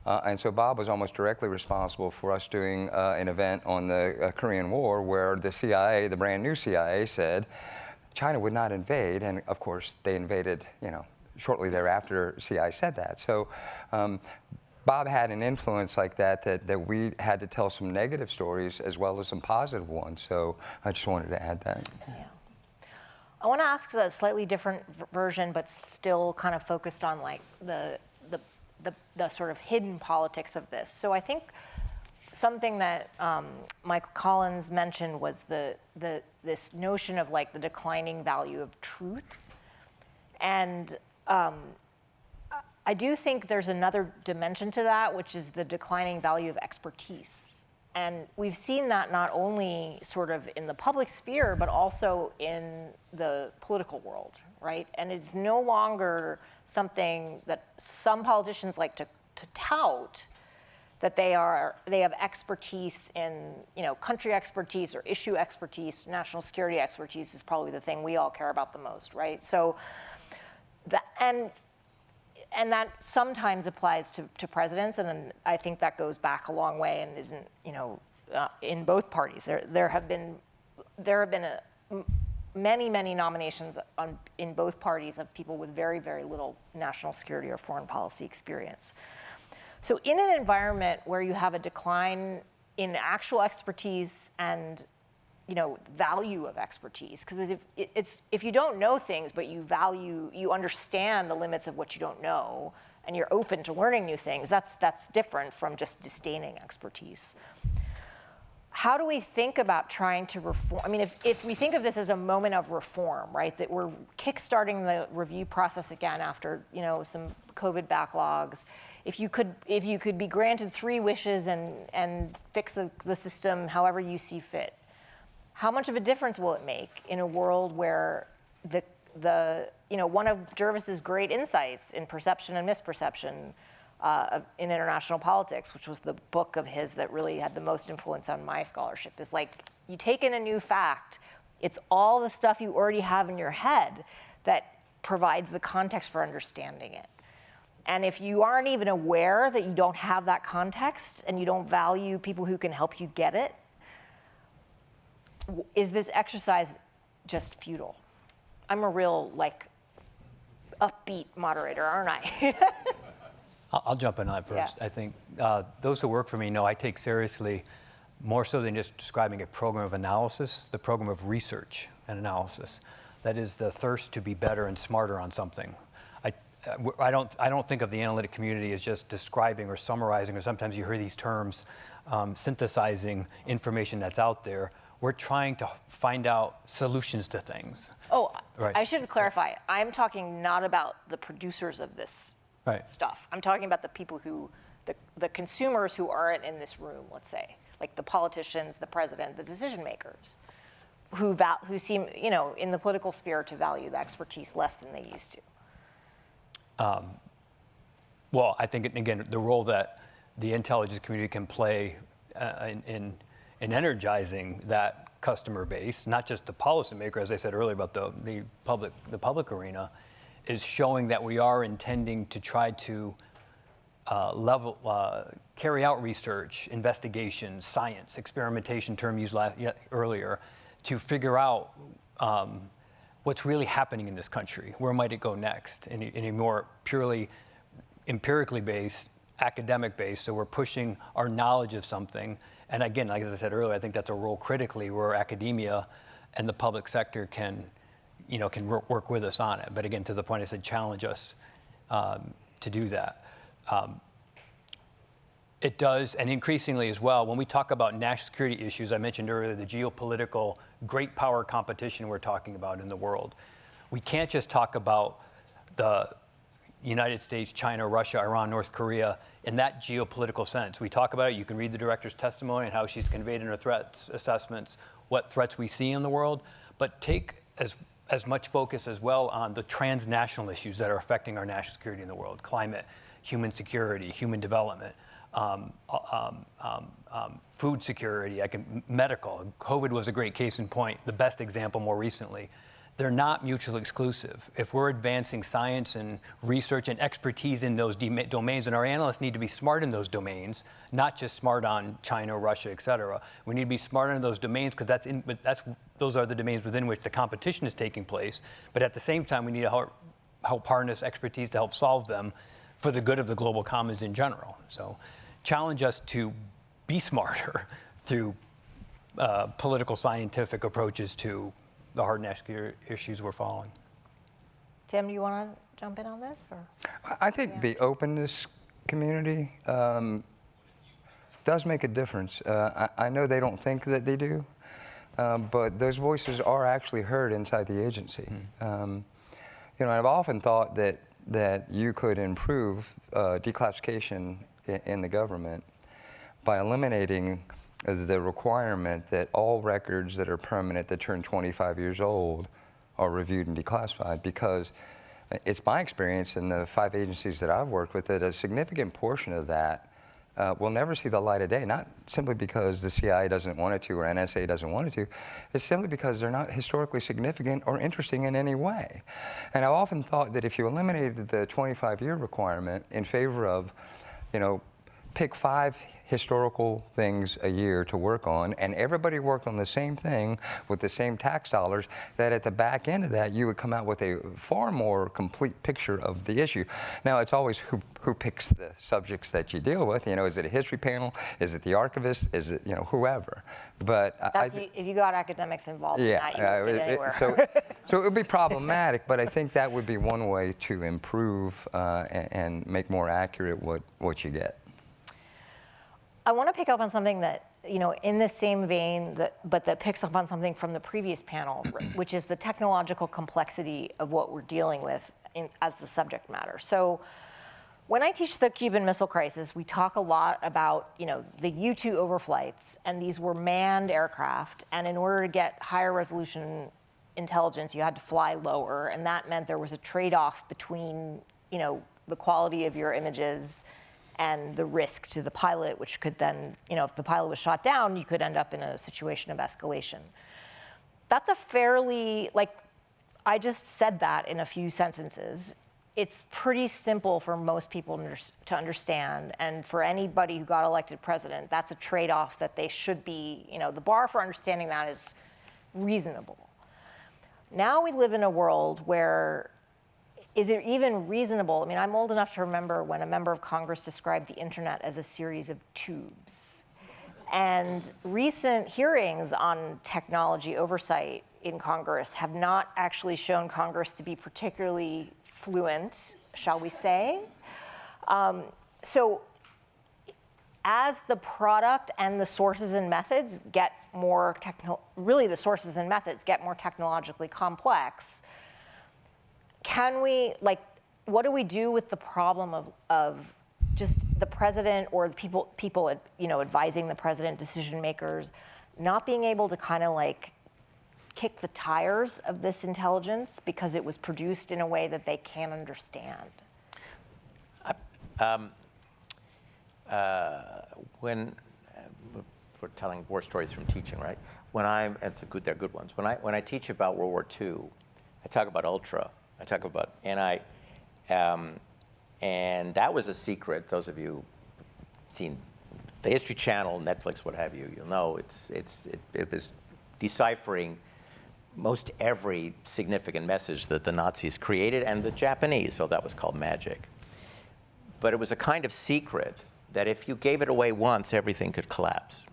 [SPEAKER 3] And so Bob was almost directly responsible for us doing an event on the Korean War where the CIA, the brand new CIA, said China would not invade, and of course they invaded, shortly thereafter CIA said that. So Bob had an influence like that we had to tell some negative stories as well as some positive ones. So I just wanted to add that.
[SPEAKER 2] Yeah. I want to ask a slightly different version, but still kind of focused on like the sort of hidden politics of this. So I think something that Michael Collins mentioned was this notion of like the declining value of truth. And I do think there's another dimension to that, which is the declining value of expertise. And we've seen that not only sort of in the public sphere, but also in the political world, right? And it's no longer something that some politicians like to tout, that they have expertise in, country expertise or issue expertise. National security expertise is probably the thing we all care about the most, right? So, and that sometimes applies to presidents, and I think that goes back a long way and isn't, in both parties. There have been many nominations in both parties of people with very, very little national security or foreign policy experience. So in an environment where you have a decline in actual expertise and value of expertise, because if you don't know things, but you understand the limits of what you don't know, and you're open to learning new things, that's different from just disdaining expertise. How do we think about trying to reform? I mean, if we think of this as a moment of reform, right, that we're kickstarting the review process again after some COVID backlogs, if you could be granted 3 wishes and fix the system however you see fit, how much of a difference will it make in a world where one of Jervis's great insights in perception and misperception in international politics, which was the book of his that really had the most influence on my scholarship, is like, you take in a new fact, it's all the stuff you already have in your head that provides the context for understanding it. And if you aren't even aware that you don't have that context and you don't value people who can help you get it, is this exercise just futile? I'm a real, upbeat moderator, aren't I?
[SPEAKER 4] I'll jump in on that first.
[SPEAKER 2] Yeah.
[SPEAKER 4] I think those who work for me know I take seriously, more so than just describing a program of analysis, the program of research and analysis. That is the thirst to be better and smarter on something. I don't think of the analytic community as just describing or summarizing, or sometimes you hear these terms, synthesizing information that's out there. We're trying to find out solutions to things.
[SPEAKER 2] Oh,
[SPEAKER 4] Right.
[SPEAKER 2] I should clarify. I'm talking not about the producers of this stuff. I'm talking about the people the consumers who aren't in this room, let's say, like the politicians, the president, the decision makers, who seem, in the political sphere to value the expertise less than they used to.
[SPEAKER 4] Well, I think, again, the role that the intelligence community can play in energizing that customer base, not just the policymaker, as I said earlier about the public arena, is showing that we are intending to try to carry out research, investigation, science, experimentation, term used earlier, to figure out what's really happening in this country. Where might it go next? In a more purely empirically based, academic based, so we're pushing our knowledge of something. And again, like as I said earlier, I think that's a role critically where academia and the public sector can work with us on it. But again, to the point I said, challenge us to do that. It does, and increasingly as well, when we talk about national security issues, I mentioned earlier the geopolitical great power competition we're talking about in the world. We can't just talk about the United States, China, Russia, Iran, North Korea in that geopolitical sense. We talk about it, you can read the director's testimony and how she's conveyed in her threat assessments what threats we see in the world, but take as much focus as well on the transnational issues that are affecting our national security in the world: climate, human security, human development, food security, medical. COVID was a great case in point, the best example more recently. They're not mutually exclusive. If we're advancing science and research and expertise in those domains, and our analysts need to be smart in those domains, not just smart on China, Russia, et cetera. We need to be smarter in those domains because those are the domains within which the competition is taking place. But at the same time, we need to help harness expertise to help solve them for the good of the global commons in general. So challenge us to be smarter through political scientific approaches to the hard national issues we're following.
[SPEAKER 2] Tim, do you want to jump in on this? Or?
[SPEAKER 3] I think the openness community does make a difference. I know they don't think that they do, but those voices are actually heard inside the agency. I've often thought that you could improve declassification in the government by eliminating the requirement that all records that are permanent that turn 25 years old are reviewed and declassified, because it's my experience in the 5 agencies that I've worked with that a significant portion of that will never see the light of day, not simply because the CIA doesn't want it to or NSA doesn't want it to. It's simply because they're not historically significant or interesting in any way. And I've often thought that if you eliminated the 25-year requirement in favor of, pick 5 historical things a year to work on, and everybody worked on the same thing with the same tax dollars, that at the back end of that, you would come out with a far more complete picture of the issue. Now, it's always who picks the subjects that you deal with. Is it a history panel? Is it the archivist? Is it, whoever? But
[SPEAKER 2] if you got academics involved
[SPEAKER 3] yeah,
[SPEAKER 2] in that, you wouldn't get anywhere.
[SPEAKER 3] So it would be problematic, but I think that would be one way to improve and make more accurate what you get.
[SPEAKER 2] I want to pick up on something that, in the same vein, but that picks up on something from the previous panel, which is the technological complexity of what we're dealing with as the subject matter. So when I teach the Cuban Missile Crisis, we talk a lot about, the U-2 overflights, and these were manned aircraft, and in order to get higher resolution intelligence, you had to fly lower, and that meant there was a trade-off between, the quality of your images and the risk to the pilot, which could then, if the pilot was shot down, you could end up in a situation of escalation. That's a fairly, I just said that in a few sentences. It's pretty simple for most people to understand, and for anybody who got elected president, that's a trade-off that they should be, the bar for understanding that is reasonable. Now we live in a world where, is it even reasonable? I'm old enough to remember when a member of Congress described the internet as a series of tubes. And recent hearings on technology oversight in Congress have not actually shown Congress to be particularly fluent, shall we say. So as the product and the sources and methods get more the sources and methods get more technologically complex, can we, what do we do with the problem of just the president or the people advising the president, decision makers, not being able to kind of kick the tires of this intelligence because it was produced in a way that they can't understand?
[SPEAKER 5] when we're telling war stories from teaching, right? They're good ones. When I teach about World War II, I talk about Ultra. I talk about, and that was a secret. Those of you who've seen the History Channel, Netflix, what have you, you'll know it was deciphering most every significant message that the Nazis created, and the Japanese, so that was called magic. But it was a kind of secret that if you gave it away once, everything could collapse.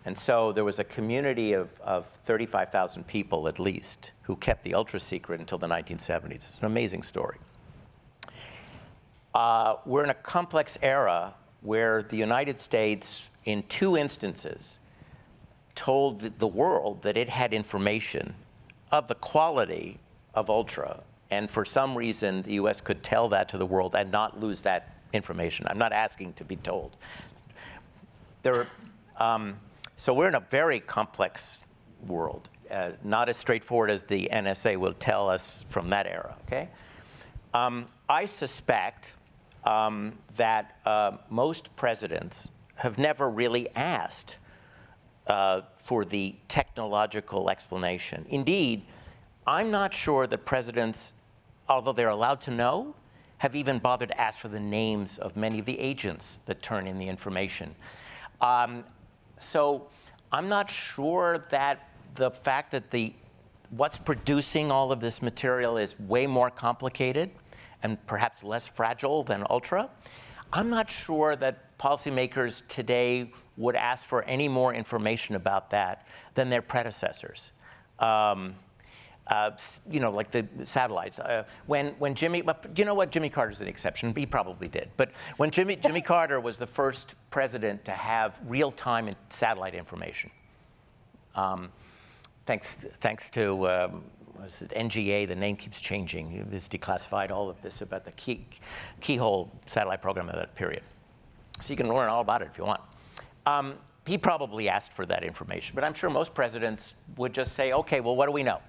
[SPEAKER 5] And so there was a community of 35,000 people at least who kept the ultra secret until the 1970s. It's an amazing story. We're in a complex era where the United States, in 2 instances, told the world that it had information of the quality of ultra, and for some reason the US could tell that to the world and not lose that information. I'm not asking to be told. So we're in a very complex world, not as straightforward as the NSA will tell us from that era, okay? I suspect that most presidents have never really asked for the technological explanation. Indeed, I'm not sure that presidents, although they're allowed to know, have even bothered to ask for the names of many of the agents that turn in the information. So I'm not sure that the fact that what's producing all of this material is way more complicated and perhaps less fragile than Ultra. I'm not sure that policymakers today would ask for any more information about that than their predecessors. Like the satellites. When Jimmy, you know what, Jimmy Carter's an exception. He probably did. But when Jimmy Carter was the first president to have real-time satellite information, thanks to was it NGA, the name keeps changing. It was declassified all of this about the keyhole satellite program of that period. So you can learn all about it if you want. He probably asked for that information, but I'm sure most presidents would just say, okay, well, what do we know?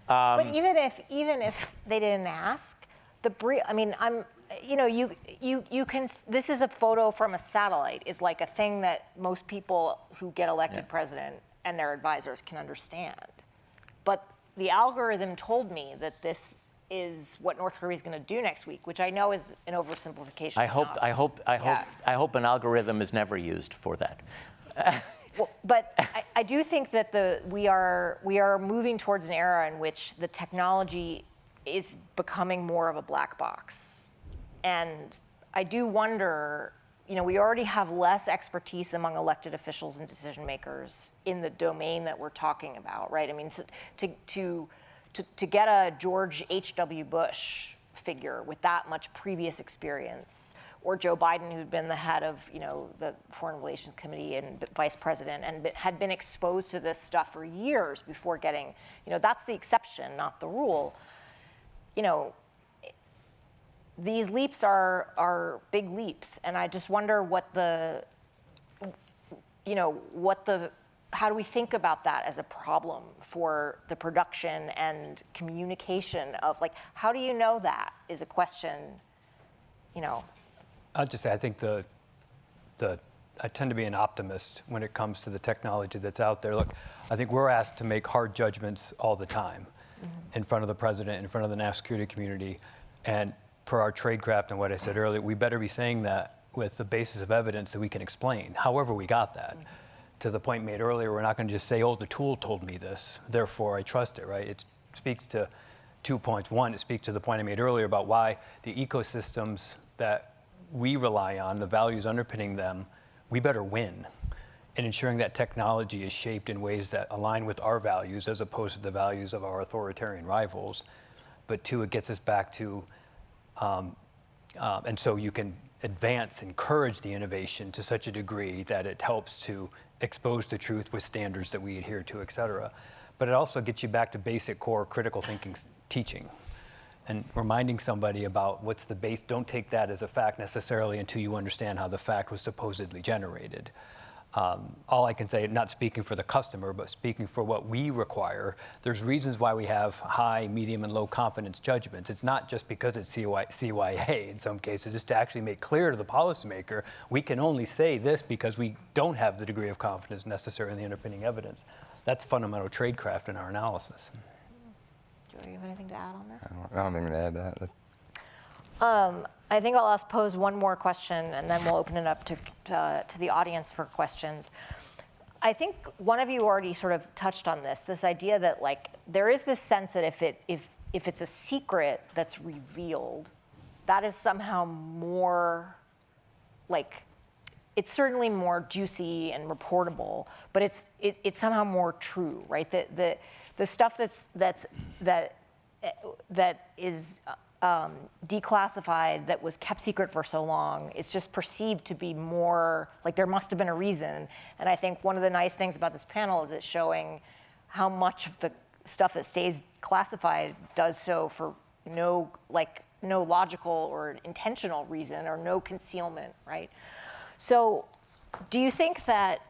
[SPEAKER 2] But even if they didn't ask, you can. This is a photo from a satellite. Is like a thing that most people who get elected president and their advisors can understand. But the algorithm told me that this is what North Korea is going to do next week, which I know is an oversimplification.
[SPEAKER 5] I hope an algorithm is never used for that.
[SPEAKER 2] Well, but I do think that we are moving towards an era in which the technology is becoming more of a black box, and I do wonder. We already have less expertise among elected officials and decision makers in the domain that we're talking about, right? I mean, to get a George H.W. Bush figure with that much previous experience, or Joe Biden, who'd been the head of the Foreign Relations Committee and vice president, and had been exposed to this stuff for years before getting, that's the exception, not the rule. These leaps are big leaps, and I just wonder how do we think about that as a problem for the production and communication of, how do you know that is a question,
[SPEAKER 4] I'll just say, I think I tend to be an optimist when it comes to the technology that's out there. Look, I think we're asked to make hard judgments all the time in front of the president, in front of the national security community, and per our tradecraft and what I said earlier, we better be saying that with the basis of evidence that we can explain, however we got that. To the point made earlier, we're not going to just say, oh, the tool told me this, therefore I trust it, right? It speaks to 2 points. One, it speaks to the point I made earlier about why the ecosystems that we rely on, the values underpinning them, we better win in ensuring that technology is shaped in ways that align with our values as opposed to the values of our authoritarian rivals. But 2, it gets us back to, and so you can encourage the innovation to such a degree that it helps to expose the truth with standards that we adhere to, et cetera. But it also gets you back to basic core critical thinking teaching and reminding somebody about what's the base. Don't take that as a fact necessarily until you understand how the fact was supposedly generated. All I can say, not speaking for the customer, but speaking for what we require, there's reasons why we have high, medium, and low confidence judgments. It's not just because it's CYA in some cases. It's to actually make clear to the policymaker, we can only say this because we don't have the degree of confidence necessary in the underpinning evidence. That's fundamental tradecraft in our analysis.
[SPEAKER 2] Do you have anything to add on this?
[SPEAKER 3] I don't think I'm going to add that.
[SPEAKER 2] I think I'll pose one more question, and then we'll open it up to the audience for questions. I think one of you already sort of touched on this idea that like there is this sense that if it's a secret that's revealed, that is somehow more like, it's certainly more juicy and reportable, but it's somehow more true, right? The stuff that is declassified, that was kept secret for so long, is just perceived to be more like there must have been a reason. And I think one of the nice things about this panel is it's showing how much of the stuff that stays classified does so for no logical or intentional reason, or no concealment, right? So do you think that,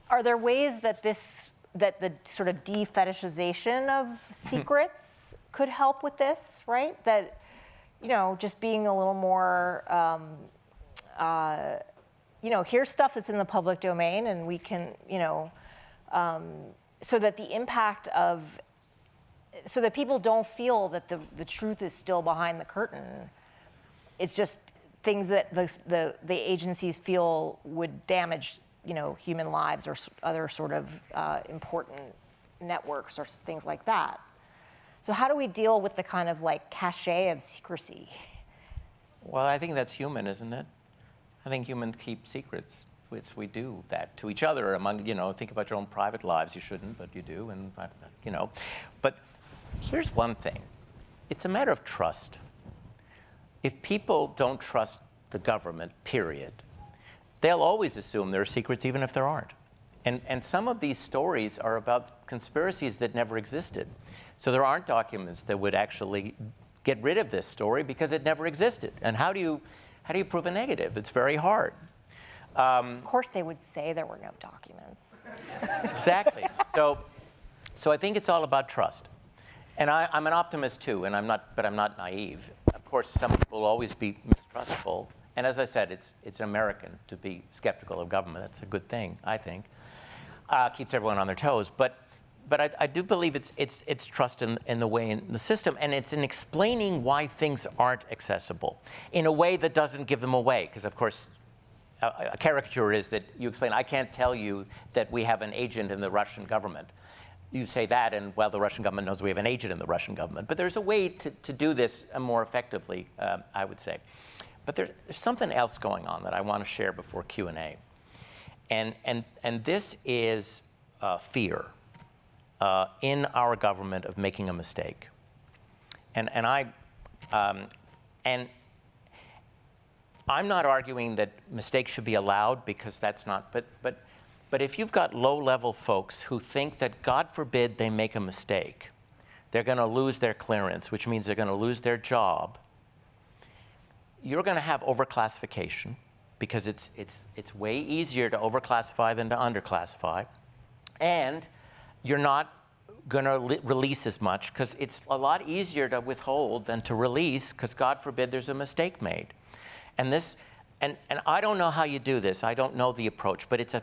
[SPEAKER 2] are there ways that the sort of de-fetishization of secrets could help with this, right? That, just being a little more, here's stuff that's in the public domain, and we can, so that the impact of, so that people don't feel that the truth is still behind the curtain. It's just things that the agencies feel would damage, human lives or other sort of important networks or things like that. So how do we deal with the kind of like cachet of secrecy?
[SPEAKER 5] Well, I think that's human, isn't it? I think humans keep secrets. We do that to each other among, think about your own private lives. You shouldn't, but you do, and, But here's one thing. It's a matter of trust. If people don't trust the government, period, they'll always assume there are secrets even if there aren't. And some of these stories are about conspiracies that never existed. So there aren't documents that would actually get rid of this story because it never existed. And how do you prove a negative? It's very hard.
[SPEAKER 2] Of course they would say there were no documents.
[SPEAKER 5] Exactly. So I think it's all about trust. And I'm an optimist too, but I'm not naive. Of course, some people will always be mistrustful. And as I said, it's American to be skeptical of government. That's a good thing, I think. Keeps everyone on their toes. But I do believe it's trust in the way in the system, and it's in explaining why things aren't accessible in a way that doesn't give them away. Because of course, a caricature is that you explain, I can't tell you that we have an agent in the Russian government. You say that, and well, the Russian government knows we have an agent in the Russian government. But there's a way to do this more effectively, I would say. But there's something else going on that I want to share before Q&A. And this is fear in our government of making a mistake. And I'm not arguing that mistakes should be allowed, because that's not, but if you've got low-level folks who think that, God forbid, they make a mistake, they're going to lose their clearance, which means they're going to lose their job, you're going to have overclassification, because it's way easier to overclassify than to underclassify, and you're not going to release as much, because it's a lot easier to withhold than to release, because God forbid there's a mistake made. And I don't know how you do this. I don't know the approach, but it's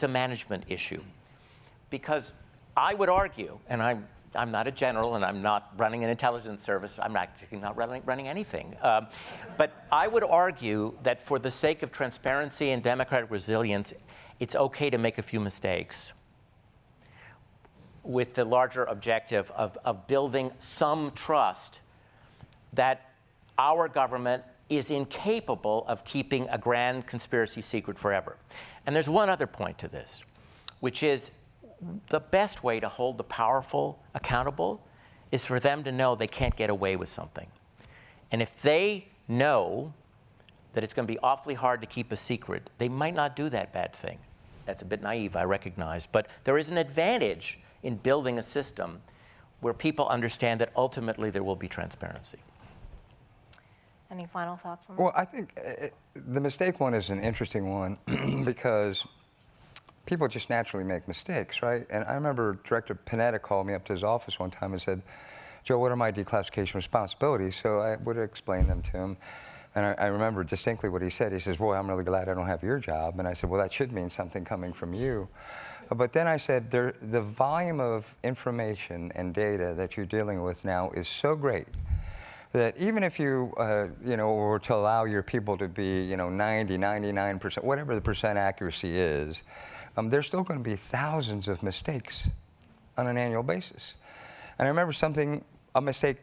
[SPEAKER 5] a management issue. Because I would argue, and I'm not a general, and I'm not running an intelligence service. I'm actually not running anything. But I would argue that for the sake of transparency and democratic resilience, it's okay to make a few mistakes with the larger objective of building some trust that our government is incapable of keeping a grand conspiracy secret forever. And there's one other point to this, which is the best way to hold the powerful accountable is for them to know they can't get away with something. And if they know that it's going to be awfully hard to keep a secret, they might not do that bad thing. That's a bit naive, I recognize. But there is an advantage in building a system where people understand that ultimately there will be transparency.
[SPEAKER 2] Any final thoughts on that?
[SPEAKER 3] Well, I think the mistake one is an interesting one because people just naturally make mistakes, right? And I remember Director Panetta called me up to his office one time and said, Joe, what are my declassification responsibilities? So I would explain them to him. And I remember distinctly what he said. He says, boy, I'm really glad I don't have your job. And I said, well, that should mean something coming from you. But then I said, the volume of information and data that you're dealing with now is so great that even if you, were to allow your people to be, 90, 99%, whatever the percent accuracy is, there's still going to be thousands of mistakes on an annual basis. And I remember a mistake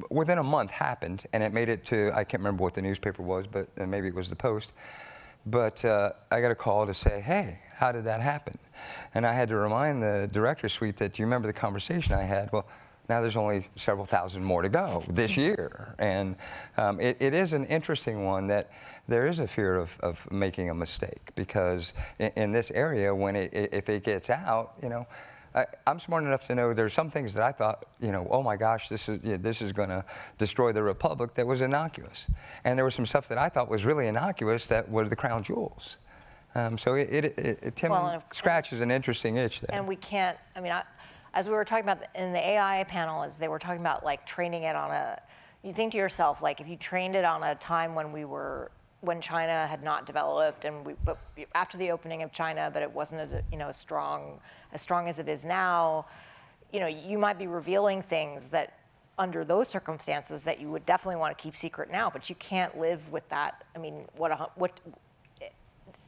[SPEAKER 3] within a month happened, and it made it to, I can't remember what the newspaper was, but maybe it was the Post. But I got a call to say, hey, how did that happen? And I had to remind the director's suite that, do you remember the conversation I had? Well, now there's only several thousand more to go this year. And it is an interesting one that there is a fear of making a mistake, because in this area, if it gets out, I'm smart enough to know there's some things that I thought, oh my gosh, this is going to destroy the republic, that was innocuous. And there was some stuff that I thought was really innocuous that were the crown jewels. So Tim scratches an interesting itch there.
[SPEAKER 2] And we can't, as we were talking about in the AI panel, as they were talking about like training it on you think to yourself, like if you trained it on a time when China had not developed, but after the opening of China, but it wasn't as strong as it is now, you might be revealing things that under those circumstances that you would definitely want to keep secret now, but you can't live with that. What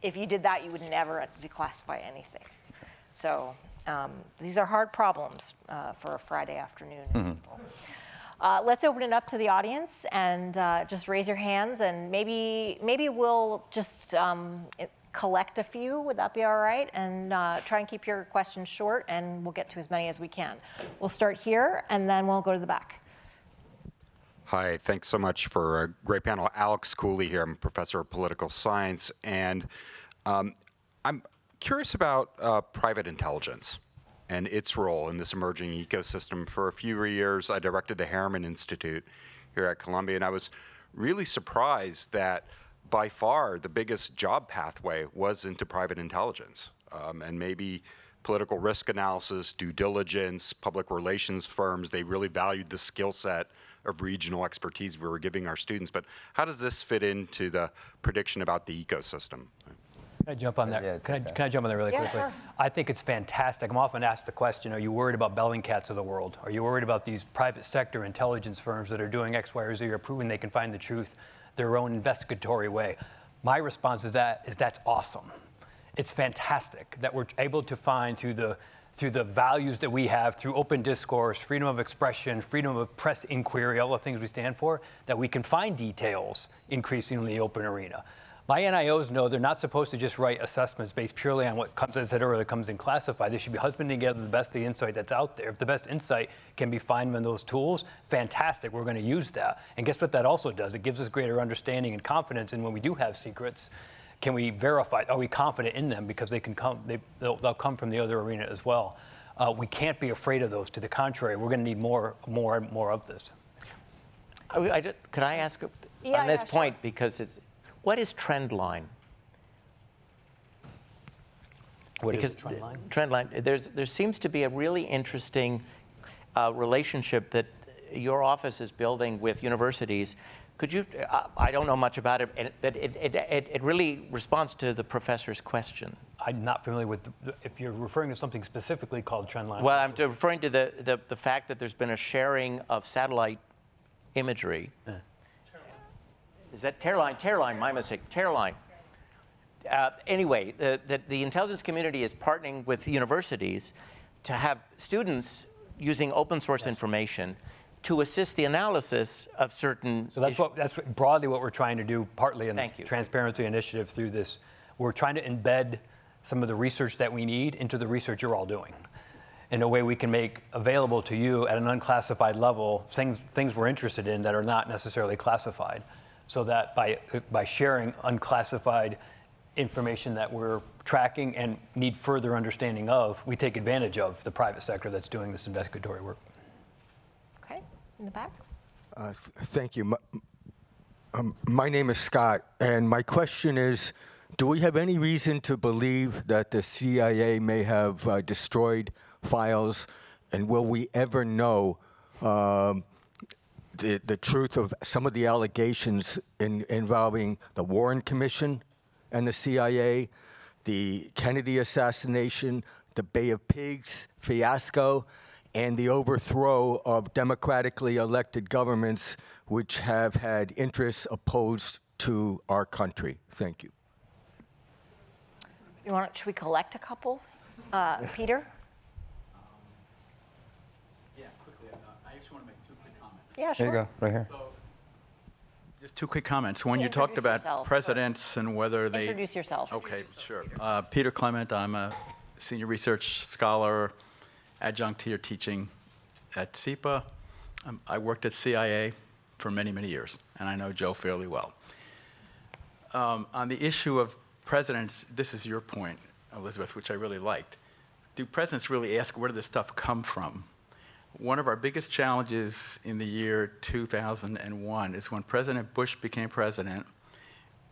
[SPEAKER 2] if you did that, you would never declassify anything. So these are hard problems for a Friday afternoon. Mm-hmm. Let's open it up to the audience, and just raise your hands, and maybe we'll just collect a few. Would that be all right? And try and keep your questions short, and we'll get to as many as we can. We'll start here, and then we'll go to the back.
[SPEAKER 6] Hi, thanks so much for a great panel. Alex Cooley here. I'm a professor of political science, and I'm curious about private intelligence and its role in this emerging ecosystem. For a few years, I directed the Harriman Institute here at Columbia, and I was really surprised that by far the biggest job pathway was into private intelligence, and maybe political risk analysis, due diligence, public relations firms. They really valued the skill set of regional expertise we were giving our students. But how does this fit into the prediction about the ecosystem?
[SPEAKER 4] Can I jump on that?
[SPEAKER 3] Yeah,
[SPEAKER 4] Can I jump on that really quickly?
[SPEAKER 2] Sure.
[SPEAKER 4] I think it's fantastic. I'm often asked the question, are you worried about Bellingcats of the world? Are you worried about these private sector intelligence firms that are doing X, Y, or Z, or proving they can find the truth their own investigatory way? My response is that's awesome. It's fantastic that we're able to find through the values that we have, through open discourse, freedom of expression, freedom of press inquiry, all the things we stand for, that we can find details increasingly in the open arena. My NIOs know they're not supposed to just write assessments based purely on what comes, as I said earlier, comes in classified. They should be husbanding together the best of the insight that's out there. If the best insight can be found in those tools, fantastic, we're going to use that. And guess what that also does? It gives us greater understanding and confidence in when we do have secrets. Can we verify, are we confident in them? Because they can come, they'll come from the other arena as well. We can't be afraid of those. To the contrary, we're going to need more of this.
[SPEAKER 5] Could I ask on this point, because what is trend line?
[SPEAKER 4] What is trend line?
[SPEAKER 5] Trend line. There seems to be a really interesting relationship that your office is building with universities. Could you? I don't know much about it, but it really responds to the professor's question.
[SPEAKER 4] I'm not familiar with if you're referring to something specifically called trend line.
[SPEAKER 5] Well, I'm referring to the fact that there's been a sharing of satellite imagery. Yeah. Is that Tearline, my mistake, Tearline. Anyway, the intelligence community is partnering with universities to have students using open source information to assist the analysis of certain
[SPEAKER 4] So that's broadly what we're trying to do, partly in this transparency initiative through this. We're trying to embed some of the research that we need into the research you're all doing in a way we can make available to you at an unclassified level things we're interested in that are not necessarily classified. So that by sharing unclassified information that we're tracking and need further understanding of, we take advantage of the private sector that's doing this investigatory work.
[SPEAKER 2] Okay, in the back.
[SPEAKER 7] Thank you. My name is Scott, and my question is, do we have any reason to believe that the CIA may have destroyed files, and will we ever know the truth of some of the allegations involving the Warren Commission and the CIA, the Kennedy assassination, the Bay of Pigs fiasco, and the overthrow of democratically elected governments which have had interests opposed to our country? Thank you.
[SPEAKER 2] Should we collect a couple? Peter?
[SPEAKER 8] Yeah, quickly. I just want to make two quick comments.
[SPEAKER 2] Yeah,
[SPEAKER 3] There
[SPEAKER 2] sure.
[SPEAKER 3] you go, right here.
[SPEAKER 8] Just two quick comments. When you
[SPEAKER 2] Introduce
[SPEAKER 8] talked about
[SPEAKER 2] yourself
[SPEAKER 8] presidents and whether they...
[SPEAKER 2] Introduce yourself.
[SPEAKER 8] Okay, sure. Peter Clement, I'm a senior research scholar, adjunct here teaching at SIPA. I worked at CIA for many, many years, and I know Joe fairly well. On the issue of presidents, this is your point, Elizabeth, which I really liked. Do presidents really ask where did this stuff come from? One of our biggest challenges in the year 2001 is when President Bush became president,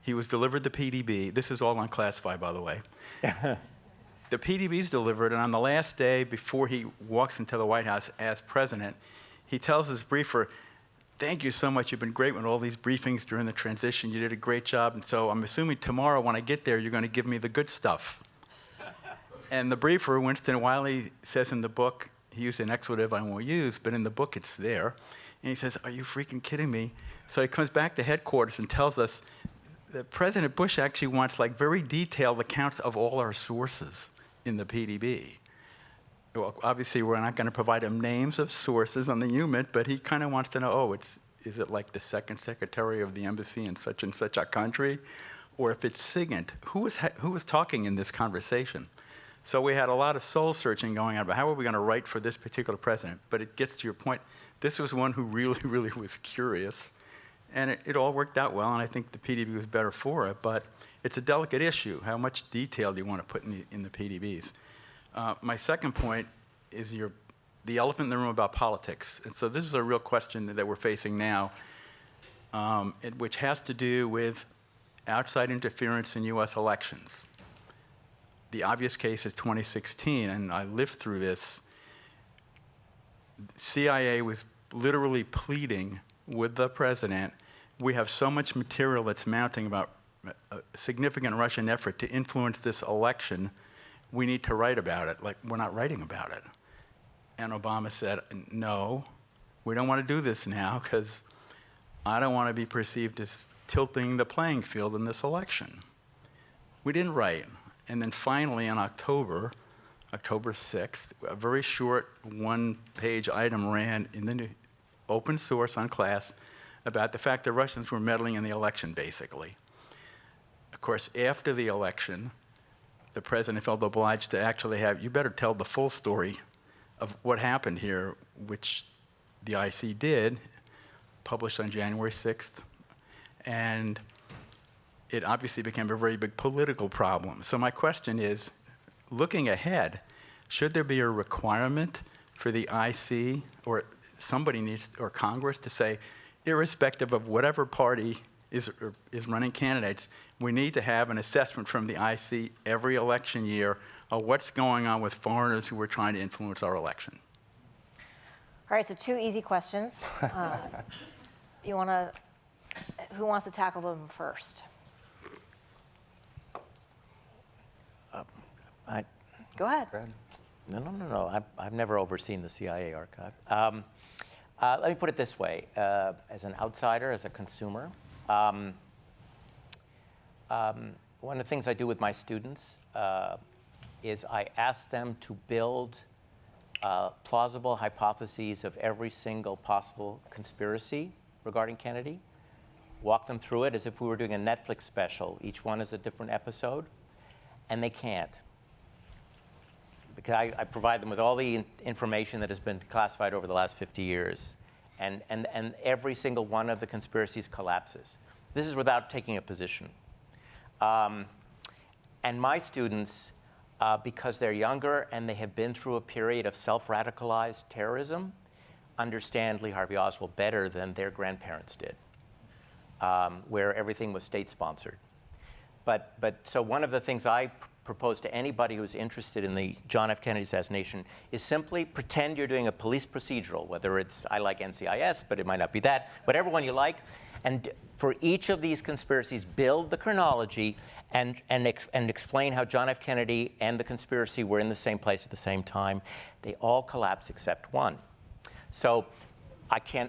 [SPEAKER 8] he was delivered the PDB. This is all unclassified, by the way. The PDB's delivered, and on the last day before he walks into the White House as president, he tells his briefer, "Thank you so much. You've been great with all these briefings during the transition. You did a great job, and so I'm assuming tomorrow when I get there, you're going to give me the good stuff." And the briefer, Winston Wiley, says in the book, he used an expletive I won't use, but in the book it's there, and he says, "Are you freaking kidding me?" So he comes back to headquarters and tells us that President Bush actually wants like very detailed accounts of all our sources in the PDB. Well, obviously, we're not going to provide him names of sources on the UMIT, but he kind of wants to know, oh, is it like the second secretary of the embassy in such and such a country? Or if it's SIGINT, who was talking in this conversation? So we had a lot of soul searching going on about how are we going to write for this particular president? But it gets to your point. This was one who really, really was curious. And it all worked out well, and I think the PDB was better for it. But it's a delicate issue. How much detail do you want to put in the PDBs? My second point is the elephant in the room about politics. And so this is a real question that we're facing now, which has to do with outside interference in U.S. elections. The obvious case is 2016, and I lived through this. CIA was literally pleading with the president, we have so much material that's mounting about a significant Russian effort to influence this election, we need to write about it. Like, we're not writing about it. And Obama said, no, we don't want to do this now because I don't want to be perceived as tilting the playing field in this election. We didn't write. And then finally on October 6th, a very short one-page item ran in the open source on Class about the fact that Russians were meddling in the election, basically. Of course, after the election, the president felt obliged to actually you better tell the full story of what happened here, which the IC did, published on January 6th. And it obviously became a very big political problem. So my question is, looking ahead, should there be a requirement for the IC or somebody needs, or Congress to say, irrespective of whatever party is running candidates, we need to have an assessment from the IC every election year of what's going on with foreigners who are trying to influence our election?
[SPEAKER 2] All right, so two easy questions. Who wants to tackle them first? Go ahead.
[SPEAKER 5] No. I've never overseen the CIA archive. Let me put it this way. As an outsider, as a consumer, one of the things I do with my students is I ask them to build plausible hypotheses of every single possible conspiracy regarding Kennedy, walk them through it as if we were doing a Netflix special. Each one is a different episode, and they can't. Because I provide them with all the information that has been classified over the last 50 years, and every single one of the conspiracies collapses. This is without taking a position. And my students, because they're younger and they have been through a period of self-radicalized terrorism, understand Lee Harvey Oswald better than their grandparents did. where everything was state-sponsored. But so one of the things I propose to anybody who's interested in the John F. Kennedy assassination is simply pretend you're doing a police procedural, whether it's, I like NCIS, but it might not be that, whatever one you like. And for each of these conspiracies, build the chronology and explain how John F. Kennedy and the conspiracy were in the same place at the same time. They all collapse except one. So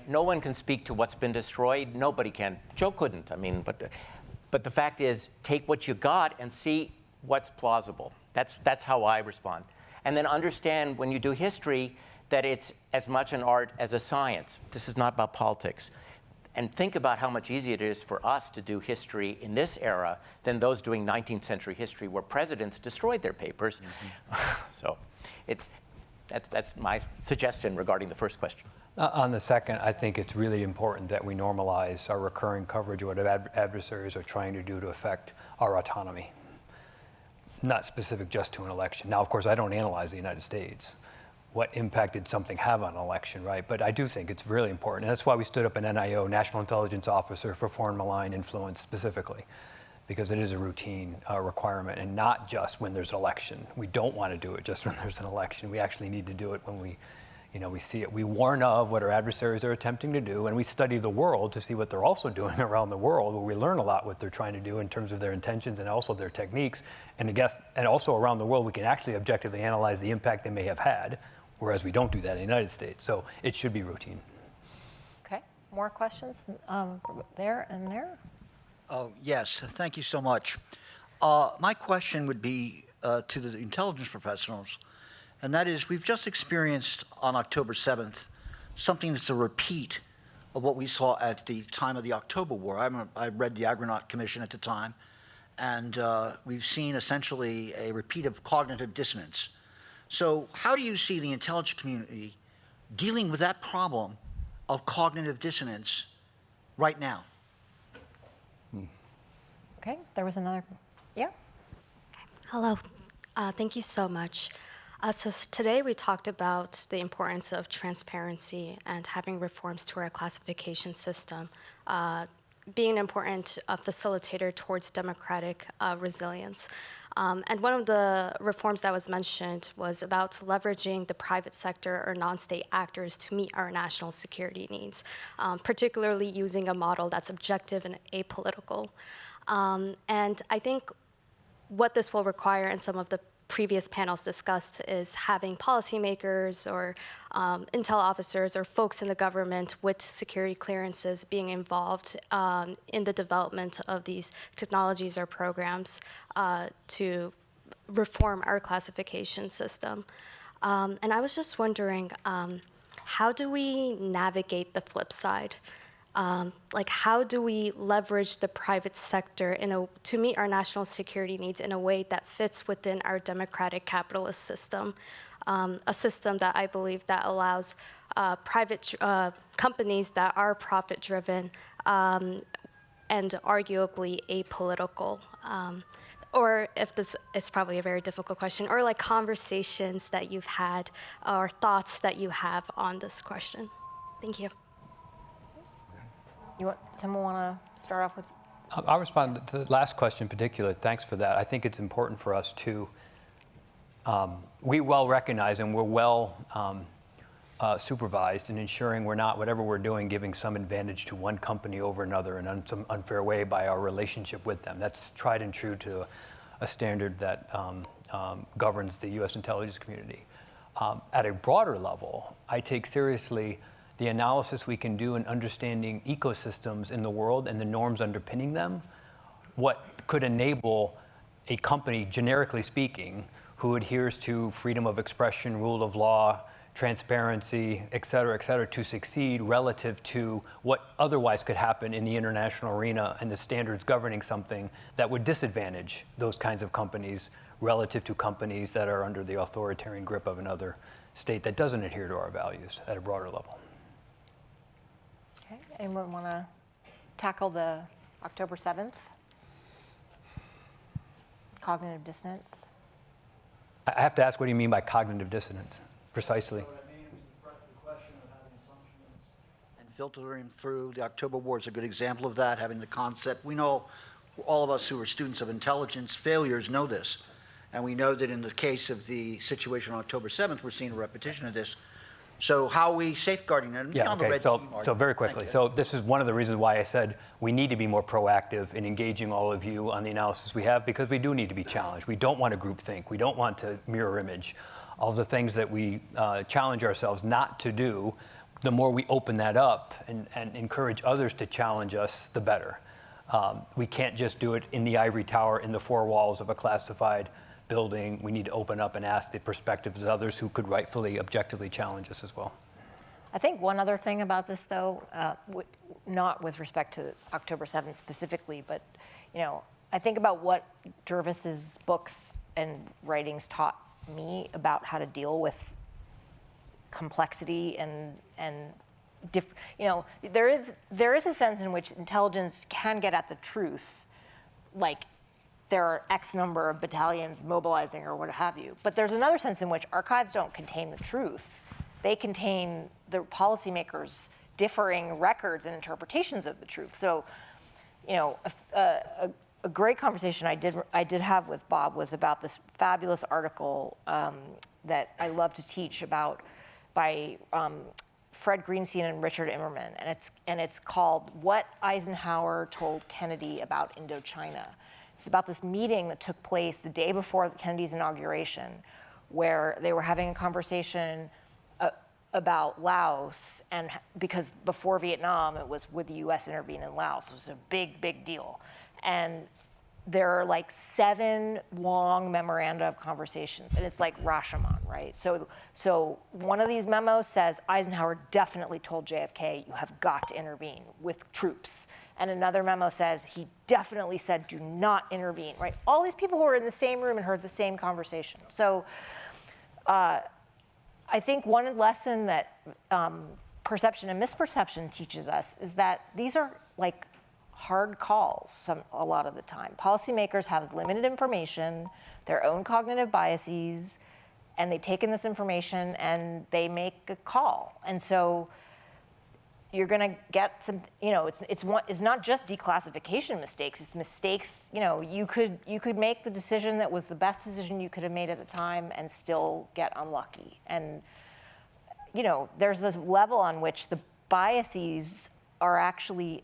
[SPEAKER 5] no one can speak to what's been destroyed. Nobody can. Joe couldn't. I mean, but the fact is, take what you got and see what's plausible. That's how I respond. And then understand when you do history that it's as much an art as a science. This is not about politics. And think about how much easier it is for us to do history in this era than those doing 19th century history where presidents destroyed their papers. So that's my suggestion regarding the first question.
[SPEAKER 4] On the second, I think it's really important that we normalize our recurring coverage of what adversaries are trying to do to affect our autonomy, not specific just to an election. Now, of course, I don't analyze the United States. What impact did something have on an election, right? But I do think it's really important. And that's why we stood up an NIO, National Intelligence Officer for Foreign Malign Influence specifically, because it is a routine requirement and not just when there's an election. We don't want to do it just when there's an election. We actually need to do it when we see it. We warn of what our adversaries are attempting to do, and we study the world to see what they're also doing around the world, where we learn a lot what they're trying to do in terms of their intentions and also their techniques. And also around the world, we can actually objectively analyze the impact they may have had, whereas we don't do that in the United States. So it should be routine.
[SPEAKER 2] Okay, more questions there and there?
[SPEAKER 9] Oh, yes, thank you so much. My question would be to the intelligence professionals, and that is, we've just experienced on October 7th something that's a repeat of what we saw at the time of the October War. I read the Adjunct Commission at the time, and we've seen essentially a repeat of cognitive dissonance. So how do you see the intelligence community dealing with that problem of cognitive dissonance right now?
[SPEAKER 2] Okay, there was another, yeah?
[SPEAKER 10] Hello, thank you so much. So today we talked about the importance of transparency and having reforms to our classification system, being an important facilitator towards democratic resilience. And one of the reforms that was mentioned was about leveraging the private sector or non-state actors to meet our national security needs, particularly using a model that's objective and apolitical. And I think what this will require, and some of the previous panels discussed, is having policymakers or intel officers or folks in the government with security clearances being involved in the development of these technologies or programs to reform our classification system. And I was just wondering, how do we navigate the flip side? Like, how do we leverage the private sector to meet our national security needs in a way that fits within our democratic capitalist system, a system that I believe that allows private companies that are profit-driven and arguably apolitical? Or if this is probably a very difficult question, or like conversations that you've had or thoughts that you have on this question. Thank you.
[SPEAKER 2] Someone want to start off with?
[SPEAKER 4] I'll respond to the last question in particular. Thanks for that. I think it's important for us to, we well recognize and we're well supervised in ensuring we're not, whatever we're doing, giving some advantage to one company over another in some unfair way by our relationship with them. That's tried and true to a standard that governs the U.S. intelligence community. At a broader level, I take seriously the analysis we can do in understanding ecosystems in the world and the norms underpinning them, what could enable a company, generically speaking, who adheres to freedom of expression, rule of law, transparency, et cetera, to succeed relative to what otherwise could happen in the international arena and the standards governing something that would disadvantage those kinds of companies relative to companies that are under the authoritarian grip of another state that doesn't adhere to our values at a broader level.
[SPEAKER 2] Okay, anyone want to tackle the October 7th? Cognitive dissonance?
[SPEAKER 4] I have to ask, what do you mean by cognitive dissonance, precisely?
[SPEAKER 9] What I mean is the question of having assumptions and filtering through. The October War is a good example of that, having the concept. We know, all of us who are students of intelligence failures know this. And we know that in the case of the situation on October 7th, we're seeing a repetition of this. So how are we safeguarding it?
[SPEAKER 4] Yeah, okay. So very quickly.
[SPEAKER 9] Thank you.
[SPEAKER 4] So this is one of the reasons why I said we need to be more proactive in engaging all of you on the analysis we have, because we do need to be challenged. We don't want to group think. We don't want to mirror image. All the things that we challenge ourselves not to do, the more we open that up and encourage others to challenge us, the better. We can't just do it in the ivory tower, in the four walls of a classified building. We need to open up and ask the perspectives of others who could rightfully, objectively challenge us as well.
[SPEAKER 2] I think one other thing about this, though, not with respect to October 7th specifically, but I think about what Jervis's books and writings taught me about how to deal with complexity and there is a sense in which intelligence can get at the truth, like there are X number of battalions mobilizing or what have you. But there's another sense in which archives don't contain the truth. They contain the policymakers' differing records and interpretations of the truth. So, a great conversation I did have with Bob was about this fabulous article that I love to teach about by Fred Greenstein and Richard Immerman, and it's called "What Eisenhower Told Kennedy About Indochina." It's about this meeting that took place the day before Kennedy's inauguration, where they were having a conversation about Laos, and because before Vietnam, it was would the U.S. intervene in Laos? It was a big, big deal. And there are like 7 long memoranda of conversations, and it's like Rashomon, right? So one of these memos says Eisenhower definitely told JFK, you have got to intervene with troops. And another memo says he definitely said, do not intervene, right? All these people who were in the same room and heard the same conversation. So I think one lesson that perception and misperception teaches us is that these are like hard calls a lot of the time. Policymakers have limited information, their own cognitive biases, and they take in this information and they make a call. And so you're going to get some, it's not just declassification mistakes, it's mistakes, you could make the decision that was the best decision you could have made at the time and still get unlucky. And, there's this level on which the biases are actually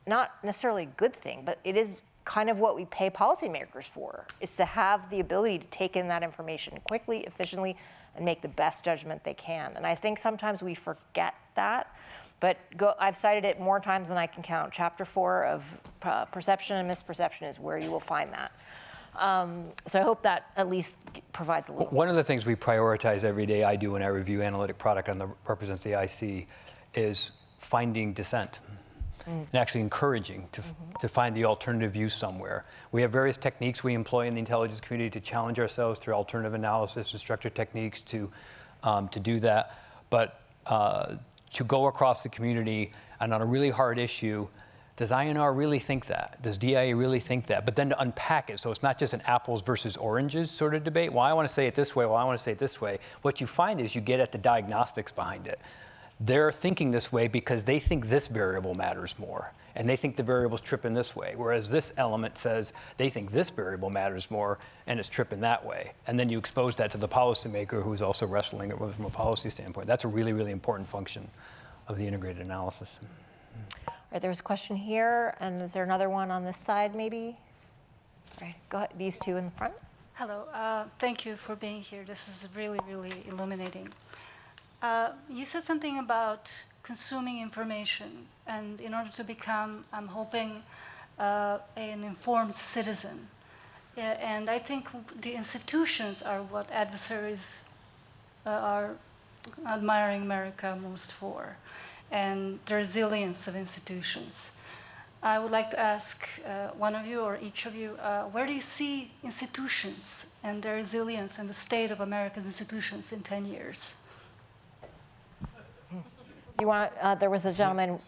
[SPEAKER 2] not necessarily a good thing, but it is kind of what we pay policymakers for, is to have the ability to take in that information quickly, efficiently, and make the best judgment they can. And I think sometimes we forget that. But I've cited it more times than I can count. Chapter 4 of Perception and Misperception is where you will find that. So I hope that at least provides a little.
[SPEAKER 4] One of the things we prioritize every day, I do when I review analytic product that represents the IC, is finding dissent and actually encouraging to find the alternative view somewhere. We have various techniques we employ in the intelligence community to challenge ourselves through alternative analysis and structured techniques to do that. But to go across the community and on a really hard issue, does INR really think that? Does DIA really think that? But then to unpack it, so it's not just an apples versus oranges sort of debate. Well, I want to say it this way, well, I want to say it this way. What you find is you get at the diagnostics behind it. They're thinking this way because they think this variable matters more, and they think the variable's tripping this way, whereas this element says they think this variable matters more, and it's tripping that way. And then you expose that to the policymaker who's also wrestling it from a policy standpoint. That's a really, really important function of the integrated analysis.
[SPEAKER 2] All right, there's a question here, and is there another one on this side, maybe? All right, go ahead, these two in the front.
[SPEAKER 11] Hello, thank you for being here. This is really, really illuminating. You said something about consuming information, and in order to become, I'm hoping, an informed citizen. And I think the institutions are what adversaries are admiring America most for, and the resilience of institutions. I would like to ask one of you or each of you, where do you see institutions and their resilience and the state of America's institutions in 10 years?
[SPEAKER 2] Do you want, there was a gentleman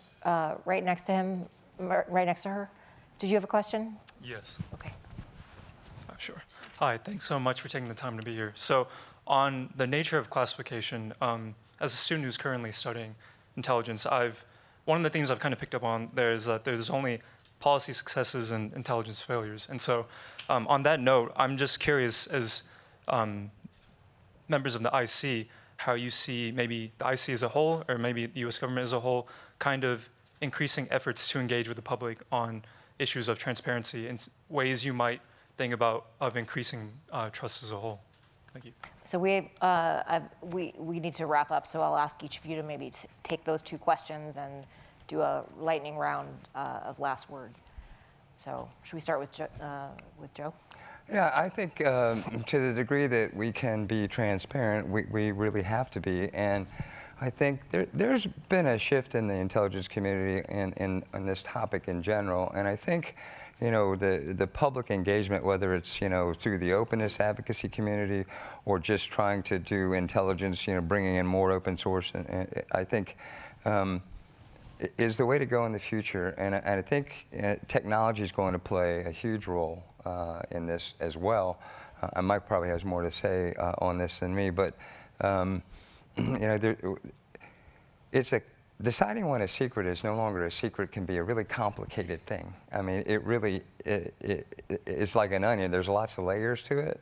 [SPEAKER 2] right next to him, right next to her. Did you have a question?
[SPEAKER 12] Yes.
[SPEAKER 2] Okay.
[SPEAKER 12] Sure. Hi, thanks so much for taking the time to be here. So on the nature of classification, as a student who's currently studying intelligence, I've one of the themes I've kind of picked up on there is that there's only policy successes and intelligence failures. And so on that note, I'm just curious, as members of the IC, how you see maybe the IC as a whole, or maybe the US government as a whole, kind of increasing efforts to engage with the public on issues of transparency and ways you might think about of increasing trust as a whole. Thank you.
[SPEAKER 2] So we need to wrap up, so I'll ask each of you to maybe take those two questions and do a lightning round of last words. So should we start with Joe?
[SPEAKER 3] Yeah, I think to the degree that we can be transparent, we really have to be. And I think there's been a shift in the intelligence community in this topic in general. And I think, you know, the public engagement, whether it's, you know, through the openness advocacy community or just trying to do intelligence, you know, bringing in more open source, and I think is the way to go in the future. And I think technology is going to play a huge role in this as well. And Mike probably has more to say on this than me, but you know, deciding when a secret is no longer a secret can be a really complicated thing. I mean, it really it's like an onion. There's lots of layers to it.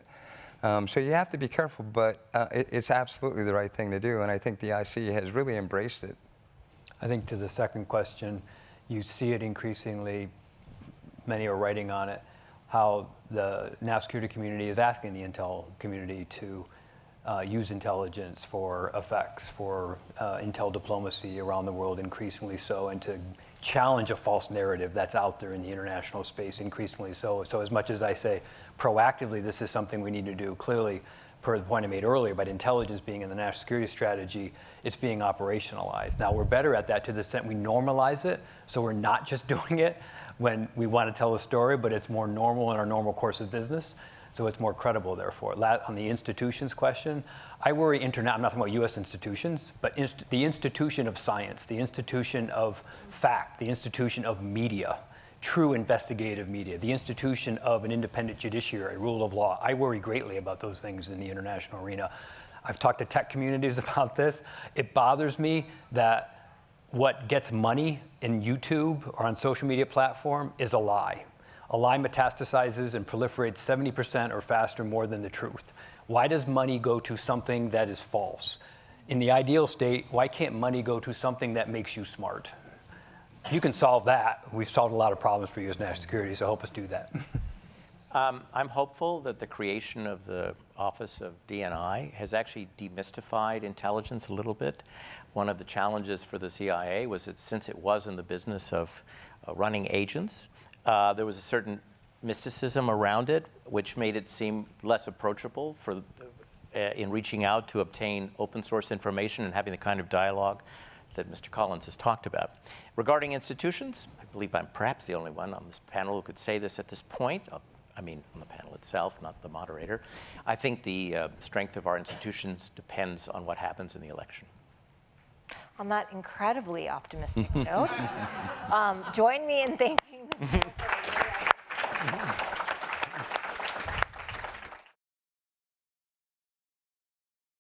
[SPEAKER 3] So you have to be careful, but it's absolutely the right thing to do, and I think the IC has really embraced it.
[SPEAKER 4] I think to the second question, you see it increasingly, many are writing on it, how the national security community is asking the intel community to use intelligence for effects, for intel diplomacy around the world increasingly so, and to challenge a false narrative that's out there in the international space increasingly so. So as much as I say proactively this is something we need to do, clearly, per the point I made earlier about intelligence being in the national security strategy, it's being operationalized. Now we're better at that to the extent we normalize it, so we're not just doing it when we want to tell a story, but it's more normal in our normal course of business. So it's more credible, therefore. On the institutions question, I worry I'm not talking about US institutions, but the institution of science, the institution of fact, the institution of media, true investigative media, the institution of an independent judiciary, rule of law. I worry greatly about those things in the international arena. I've talked to tech communities about this. It bothers me that what gets money in YouTube or on social media platform is a lie. A lie metastasizes and proliferates 70% or faster more than the truth. Why does money go to something that is false? In the ideal state, why can't money go to something that makes you smart? If you can solve that, we've solved a lot of problems for U.S. national security, so help us do that.
[SPEAKER 5] I'm hopeful that the creation of the Office of DNI has actually demystified intelligence a little bit. One of the challenges for the CIA was that since it was in the business of running agents, there was a certain mysticism around it, which made it seem less approachable for in reaching out to obtain open source information and having the kind of dialogue that Mr. Collins has talked about. Regarding institutions, I believe I'm perhaps the only one on this panel who could say this at this point. I mean, on the panel itself, not the moderator. I think the strength of our institutions depends on what happens in the election.
[SPEAKER 2] On that incredibly optimistic note, join me in thanking